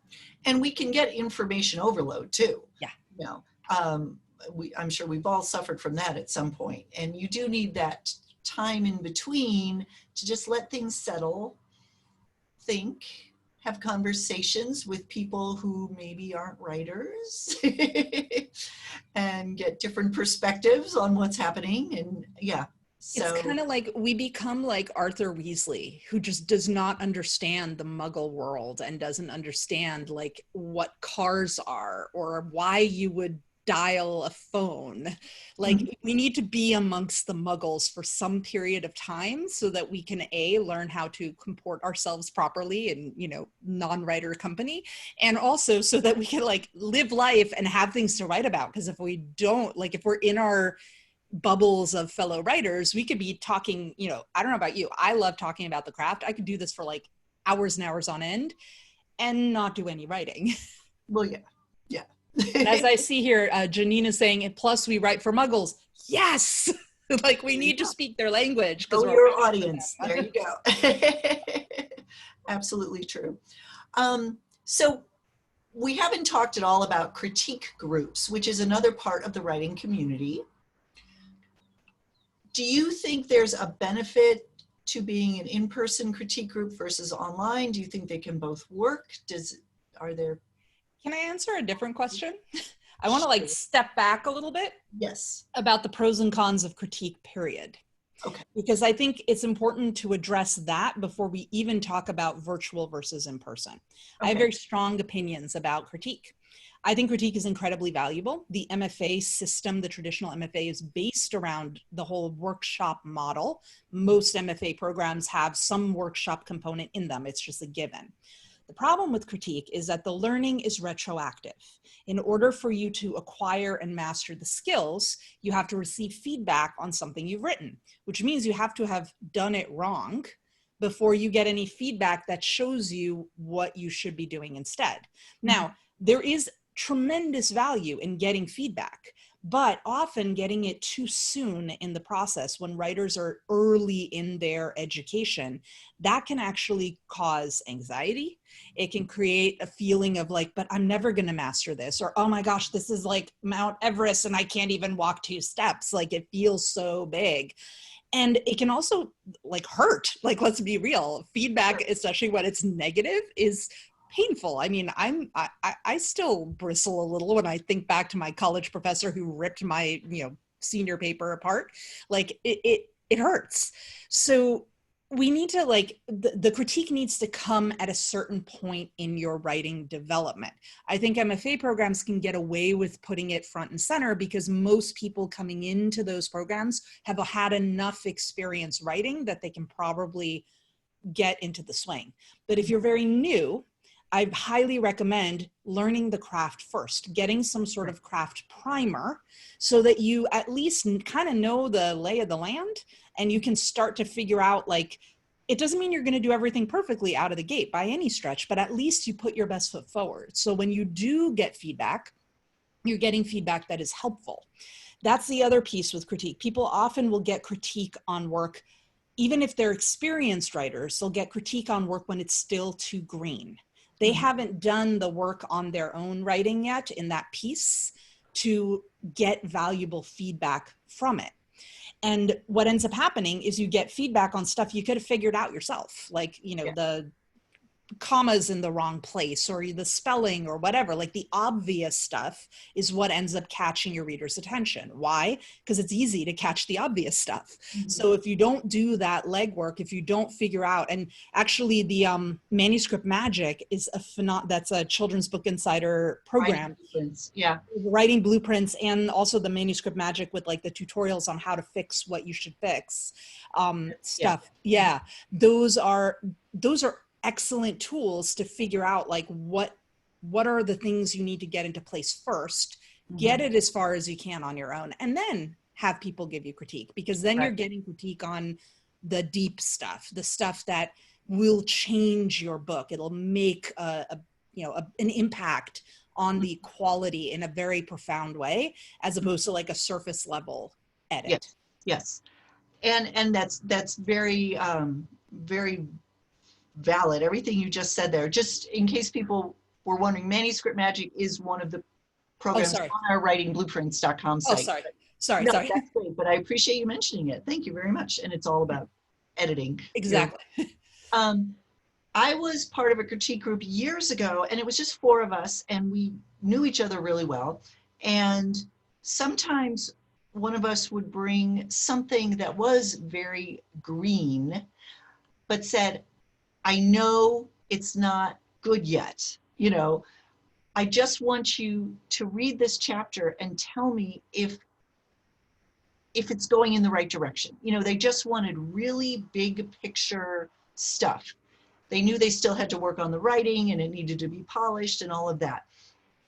And we can get information overload too. Yeah. You know, I'm sure we've all suffered from that at some point. And you do need that time in between to just let things settle, think, have conversations with people who maybe aren't writers and get different perspectives on what's happening. And yeah. So it's kind of like we become like Arthur Weasley, who just does not understand the Muggle world and doesn't understand like what cars are or why you would dial a phone. Like we need to be amongst the Muggles for some period of time so that we can learn how to comport ourselves properly in, you know, non-writer company, and also so that we can like live life and have things to write about. Because if we don't, like if we're in our bubbles of fellow writers, we could be talking, you know, I don't know about you, I love talking about the craft. I could do this for like hours and hours on end and not do any writing. Well, yeah. As I see here, Janine is saying, and plus we write for Muggles. Yes. Like we need to speak their language. Know your audience. There you go. Absolutely true. So we haven't talked at all about critique groups, which is another part of the writing community. Do you think there's a benefit to being an in-person critique group versus online? Do you think they can both work? Can I answer a different question? I want to like step back a little bit. Yes. About the pros and cons of critique, period. Okay. Because I think it's important to address that before we even talk about virtual versus in person. Okay. I have very strong opinions about critique. I think critique is incredibly valuable. The MFA system, the traditional MFA, is based around the whole workshop model. Most MFA programs have some workshop component in them. It's just a given. The problem with critique is that the learning is retroactive. In order for you to acquire and master the skills, you have to receive feedback on something you've written, which means you have to have done it wrong before you get any feedback that shows you what you should be doing instead. Now, there is tremendous value in getting feedback, but often getting it too soon in the process when writers are early in their education, that can actually cause anxiety. It can create a feeling of like, but I'm never going to master this, or, oh my gosh, this is like Mount Everest and I can't even walk 2 steps. Like it feels so big. And it can also like hurt. Like, let's be real. Feedback, especially when it's negative, is painful. I mean, I still bristle a little when I think back to my college professor who ripped my, you know, senior paper apart. Like it hurts. So we need to like, the critique needs to come at a certain point in your writing development. I think MFA programs can get away with putting it front and center because most people coming into those programs have had enough experience writing that they can probably get into the swing. But if you're very new, I highly recommend learning the craft first, getting some sort of craft primer so that you at least kind of know the lay of the land, and you can start to figure out, like, it doesn't mean you're going to do everything perfectly out of the gate by any stretch, but at least you put your best foot forward. So when you do get feedback, you're getting feedback that is helpful. That's the other piece with critique. People often will get critique on work, even if they're experienced writers, they'll get critique on work when it's still too green. They haven't done the work on their own writing yet in that piece to get valuable feedback from it. And what ends up happening is you get feedback on stuff you could have figured out yourself. Like, you know, the commas in the wrong place or the spelling or whatever. Like the obvious stuff is what ends up catching your reader's attention. Why? Because it's easy to catch the obvious stuff. So if you don't do that legwork, if you don't figure out, and actually the Manuscript Magic is that's a Children's Book Insider program. Writing blueprints, and also the Manuscript Magic with like the tutorials on how to fix what you should fix stuff. Those are excellent tools to figure out like what are the things you need to get into place first, get it as far as you can on your own, and then have people give you critique, because then you're getting critique on the deep stuff, the stuff that will change your book. It'll make an impact on the quality in a very profound way, as opposed to like a surface level edit. Yes. And that's very, very valid. Everything you just said there, just in case people were wondering, Manuscript Magic is one of the programs on our writingblueprints.com site. Sorry. That's great, but I appreciate you mentioning it. Thank you very much. And it's all about editing. Exactly. I was part of a critique group years ago, and it was just 4 of us, and we knew each other really well. And sometimes one of us would bring something that was very green, but said, I know it's not good yet. You know, I just want you to read this chapter and tell me if it's going in the right direction. You know, they just wanted really big picture stuff. They knew they still had to work on the writing and it needed to be polished and all of that.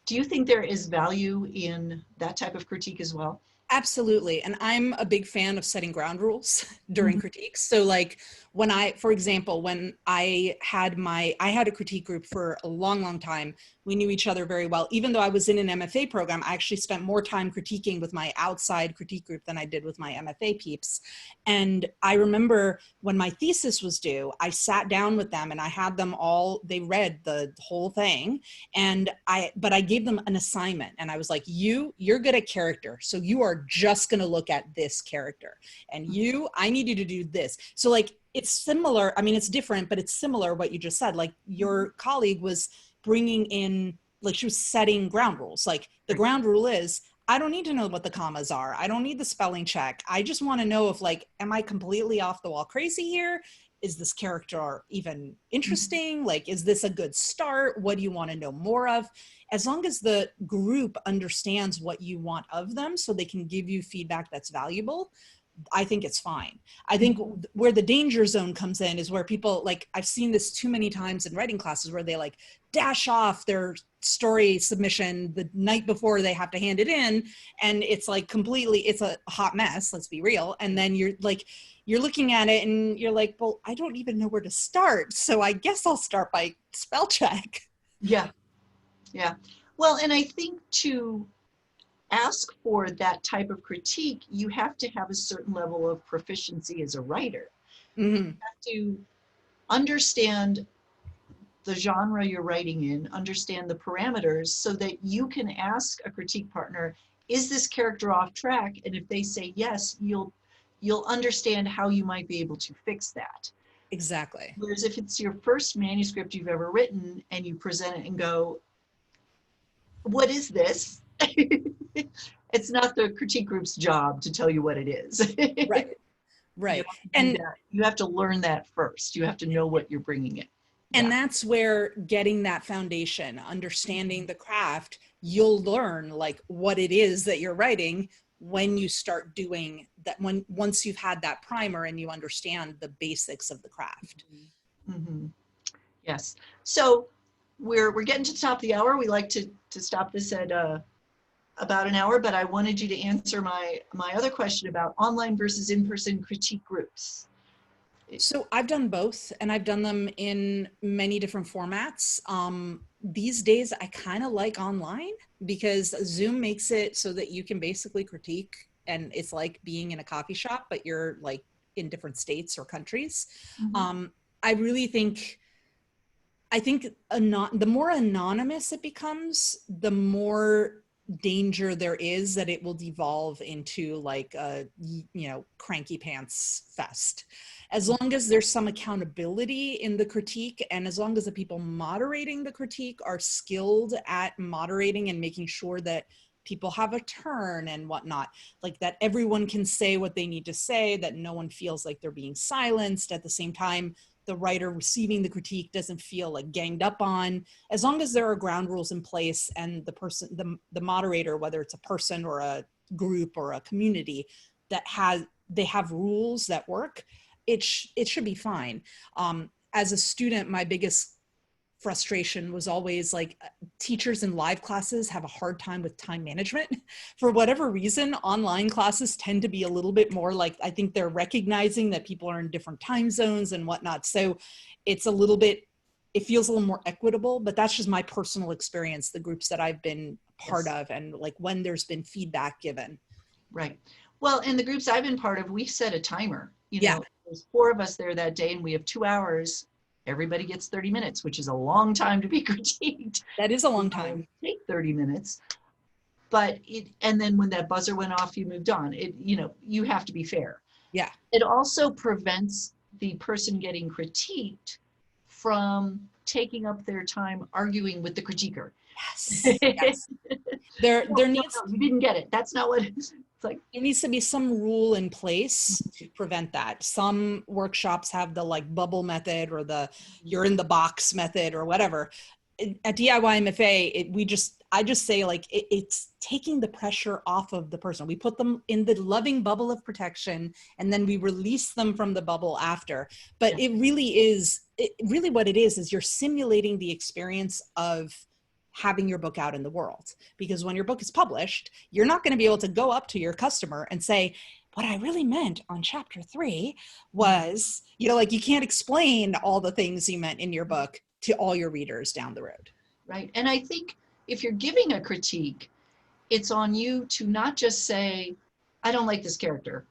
Do you think there is value in that type of critique as well? Absolutely. And I'm a big fan of setting ground rules during critiques. So like when for example, when I had a critique group for a long, long time, we knew each other very well. Even though I was in an MFA program, I actually spent more time critiquing with my outside critique group than I did with my MFA peeps. And I remember when my thesis was due, I sat down with them and I had them all, they read the whole thing. But I gave them an assignment and I was like, you're good at character. So you are just going to look at this character, and I need you to do this. So like, it's similar. I mean, it's different, but it's similar what you just said. Like your colleague was bringing in, like she was setting ground rules. Like the ground rule is, I don't need to know what the commas are. I don't need the spelling check. I just want to know if like, am I completely off the wall crazy here? Is this character even interesting? Like, is this a good start? What do you want to know more of? As long as the group understands what you want of them so they can give you feedback that's valuable, I think it's fine. I think where the danger zone comes in is where people, like, I've seen this too many times in writing classes where they like dash off their story submission the night before they have to hand it in. And it's like it's a hot mess, let's be real. And then you're looking at it and you're like, well, I don't even know where to start. So I guess I'll start by spell check. Yeah. Well, and I think to ask for that type of critique, you have to have a certain level of proficiency as a writer. You have to understand the genre you're writing in, understand the parameters so that you can ask a critique partner, is this character off track? And if they say yes, you'll understand how you might be able to fix that. Exactly. Whereas if it's your first manuscript you've ever written and you present it and go, what is this? It's not the critique group's job to tell you what it is. Right. Right. And you have to learn that first. You have to know what you're bringing in. And that's where getting that foundation, understanding the craft, you'll learn like what it is that you're writing when you start doing that, once you've had that primer and you understand the basics of the craft. Mm-hmm. Yes. So we're getting to the top of the hour. We like to stop this at about an hour, but I wanted you to answer my other question about online versus in-person critique groups. So I've done both, and I've done them in many different formats. These days, I kind of like online because Zoom makes it so that you can basically critique, and it's like being in a coffee shop, but you're like in different states or countries. Mm-hmm. I really think, the more anonymous it becomes, the more danger there is that it will devolve into like a, cranky pants fest. As long as there's some accountability in the critique, and as long as the people moderating the critique are skilled at moderating and making sure that people have a turn and whatnot, like that everyone can say what they need to say, that no one feels like they're being silenced. At the same time, the writer receiving the critique doesn't feel like ganged up on. As long as there are ground rules in place, and the person, the moderator, whether it's a person or a group or a community, they have rules that work, it should be fine. As a student, my biggest frustration was always like, teachers in live classes have a hard time with time management. For whatever reason, online classes tend to be a little bit more like, I think they're recognizing that people are in different time zones and whatnot. So it's it feels a little more equitable, but that's just my personal experience, the groups that I've been part of, and like when there's been feedback given. Right. Well, in the groups I've been part of, we set a timer. Yeah. There's 4 of us there that day, and we have 2 hours. Everybody gets 30 minutes, which is a long time to be critiqued. That is a long time. Take 30 minutes. But and then when that buzzer went off, you moved on. You have to be fair. Yeah. It also prevents the person getting critiqued from taking up their time arguing with the critiquer. Yes. Yes. There needs, you didn't get it. That's not what it's like. There needs to be some rule in place to prevent that. Some workshops have the like bubble method or the you're in the box method or whatever. At DIY MFA, I just say like it's taking the pressure off of the person. We put them in the loving bubble of protection, and then we release them from the bubble after. But it really what it is you're simulating the experience of having your book out in the world. Because when your book is published, you're not going to be able to go up to your customer and say, what I really meant on chapter 3 was, like you can't explain all the things you meant in your book to all your readers down the road. Right. And I think if you're giving a critique, it's on you to not just say, I don't like this character,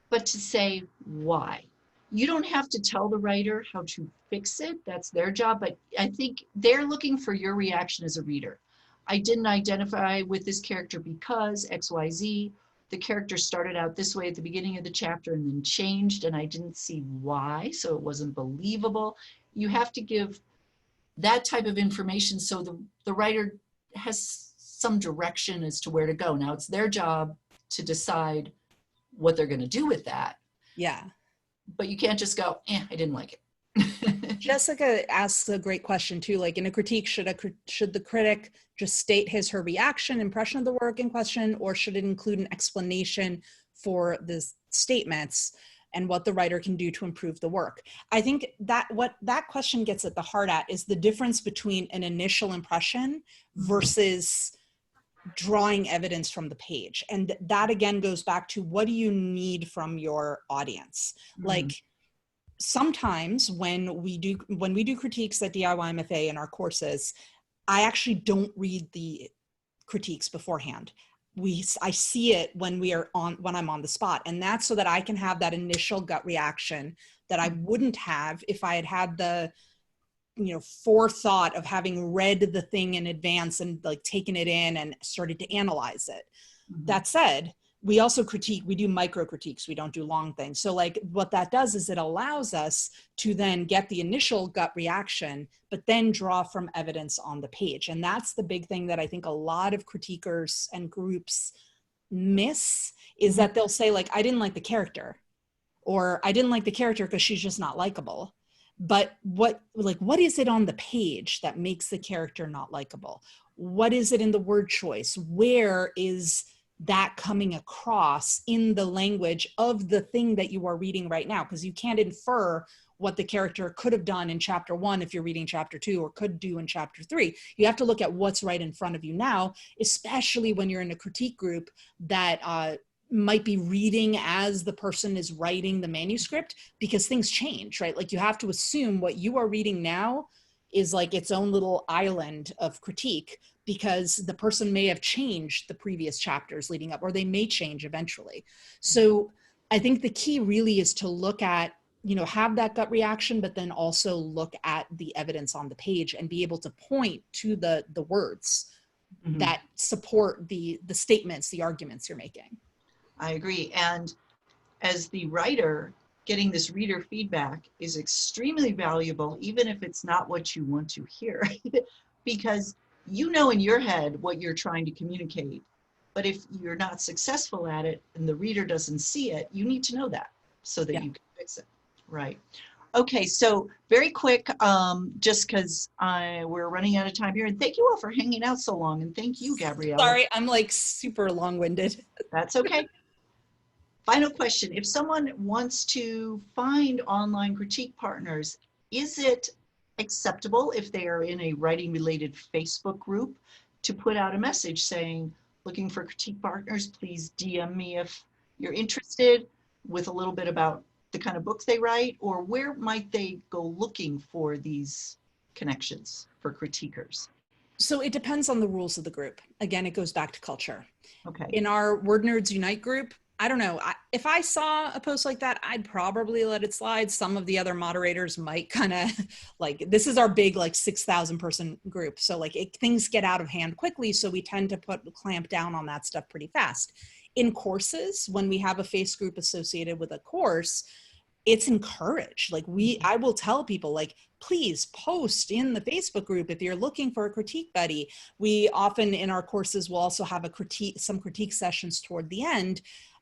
but to say why. You don't have to tell the writer how to fix it. That's their job. But I think they're looking for your reaction as a reader. I didn't identify with this character because XYZ. The character started out this way at the beginning of the chapter and then changed, and I didn't see why, so it wasn't believable. You have to give that type of information so the writer has some direction as to where to go. Now, it's their job to decide what they're going to do with that. Yeah. But you can't just go, I didn't like it. Jessica asks a great question too. Like in a critique, should the critic just state her reaction, impression of the work in question, or should it include an explanation for the statements and what the writer can do to improve the work? I think that what that question gets at the heart at is the difference between an initial impression versus drawing evidence from the page. And that again goes back to, what do you need from your audience? Like sometimes when we do critiques at DIY MFA in our courses, I actually don't read the critiques beforehand. I see it when I'm on the spot. And that's so that I can have that initial gut reaction that I wouldn't have if I had the forethought of having read the thing in advance and like taken it in and started to analyze it. That said, we also critique, we do micro critiques, we don't do long things. So like what that does is it allows us to then get the initial gut reaction, but then draw from evidence on the page. And that's the big thing that I think a lot of critiquers and groups miss, is that they'll say like, I didn't like the character, or I didn't like the character because she's just not likable. But what is it on the page that makes the character not likable? What is it in the word choice? Where is that coming across in the language of the thing that you are reading right now? Because you can't infer what the character could have done in chapter 1 if you're reading chapter 2, or could do in chapter 3. You have to look at what's right in front of you now, especially when you're in a critique group that might be reading as the person is writing the manuscript, because things change, right? Like you have to assume what you are reading now is like its own little island of critique, because the person may have changed the previous chapters leading up, or they may change eventually. So I think the key really is to look at, have that gut reaction, but then also look at the evidence on the page and be able to point to the words that support the statements, the arguments you're making. I agree. And as the writer, getting this reader feedback is extremely valuable, even if it's not what you want to hear, because you know in your head what you're trying to communicate. But if you're not successful at it and the reader doesn't see it, you need to know that so that you can fix it. Right. Okay, so very quick, just because we're running out of time here. And thank you all for hanging out so long. And thank you, Gabriela. Sorry, I'm like super long-winded. That's okay. Final question. If someone wants to find online critique partners, is it acceptable if they are in a writing-related Facebook group to put out a message saying, looking for critique partners, please DM me if you're interested, with a little bit about the kind of books they write? Or where might they go looking for these connections for critiquers? So it depends on the rules of the group. Again, it goes back to culture. Okay. In our Word Nerds Unite group, I don't know, if I saw a post like that, I'd probably let it slide. Some of the other moderators might kind of like, this is our big like 6,000 person group. So like things get out of hand quickly. So we tend to clamp down on that stuff pretty fast. In courses, when we have a face group associated with a course, it's encouraged. Like I will tell people like, please post in the Facebook group if you're looking for a critique buddy. We often in our courses will also have some critique sessions toward the end.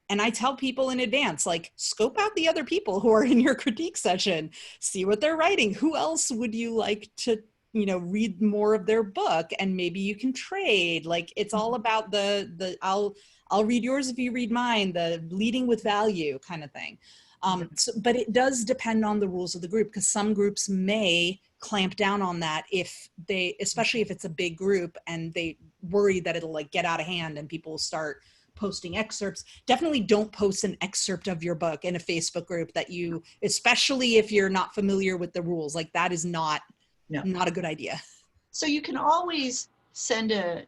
And I tell people in advance, like, scope out the other people who are in your critique session, see what they're writing. Who else would you like to, read more of their book? And maybe you can trade. Like, it's all about I'll read yours if you read mine, the leading with value kind of thing. But it does depend on the rules of the group, because some groups may clamp down on that especially if it's a big group and they worry that it'll like get out of hand and people will start posting excerpts. Definitely don't post an excerpt of your book in a Facebook group especially if you're not familiar with the rules. Like that is not a good idea. So you can always send a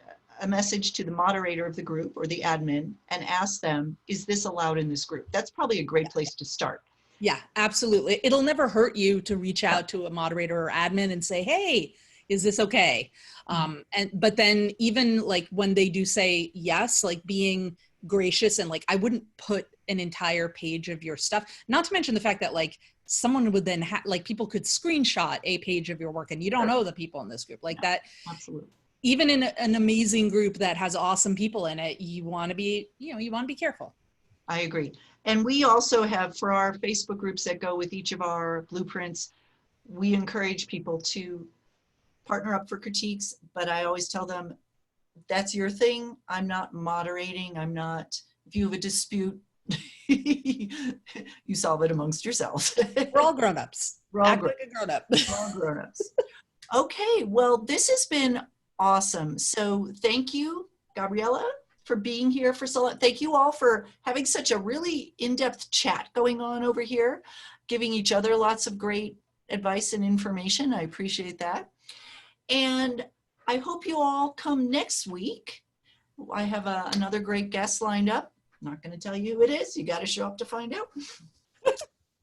message to the moderator of the group or the admin and ask them, is this allowed in this group? That's probably a great place to start. Yeah, absolutely. It'll never hurt you to reach out to a moderator or admin and say, hey, is this okay? But then even like when they do say yes, like being gracious and like, I wouldn't put an entire page of your stuff, not to mention the fact that like someone would then people could screenshot a page of your work and you don't know the people in this group like that. Absolutely. Even in an amazing group that has awesome people in it, you want to be careful. I agree. And we also have, for our Facebook groups that go with each of our blueprints, we encourage people to partner up for critiques, but I always tell them, that's your thing. I'm not moderating. If you have a dispute, you solve it amongst yourselves. We're all grown-ups. Act like a grown-up. We're all grown-ups. Okay, well, this has been awesome. So thank you, Gabriela, for being here for so long. Thank you all for having such a really in-depth chat going on over here, giving each other lots of great advice and information. I appreciate that. And I hope you all come next week. I have another great guest lined up. I'm not going to tell you who it is. You got to show up to find out.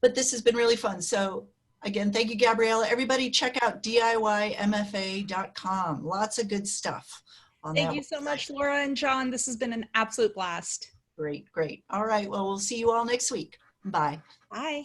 But this has been really fun. So again, thank you, Gabriela. Everybody check out DIYMFA.com. Lots of good stuff on that Thank you so much, Laura and John. This has been an absolute blast. Great, great. All right. Well, we'll see you all next week. Bye. Bye.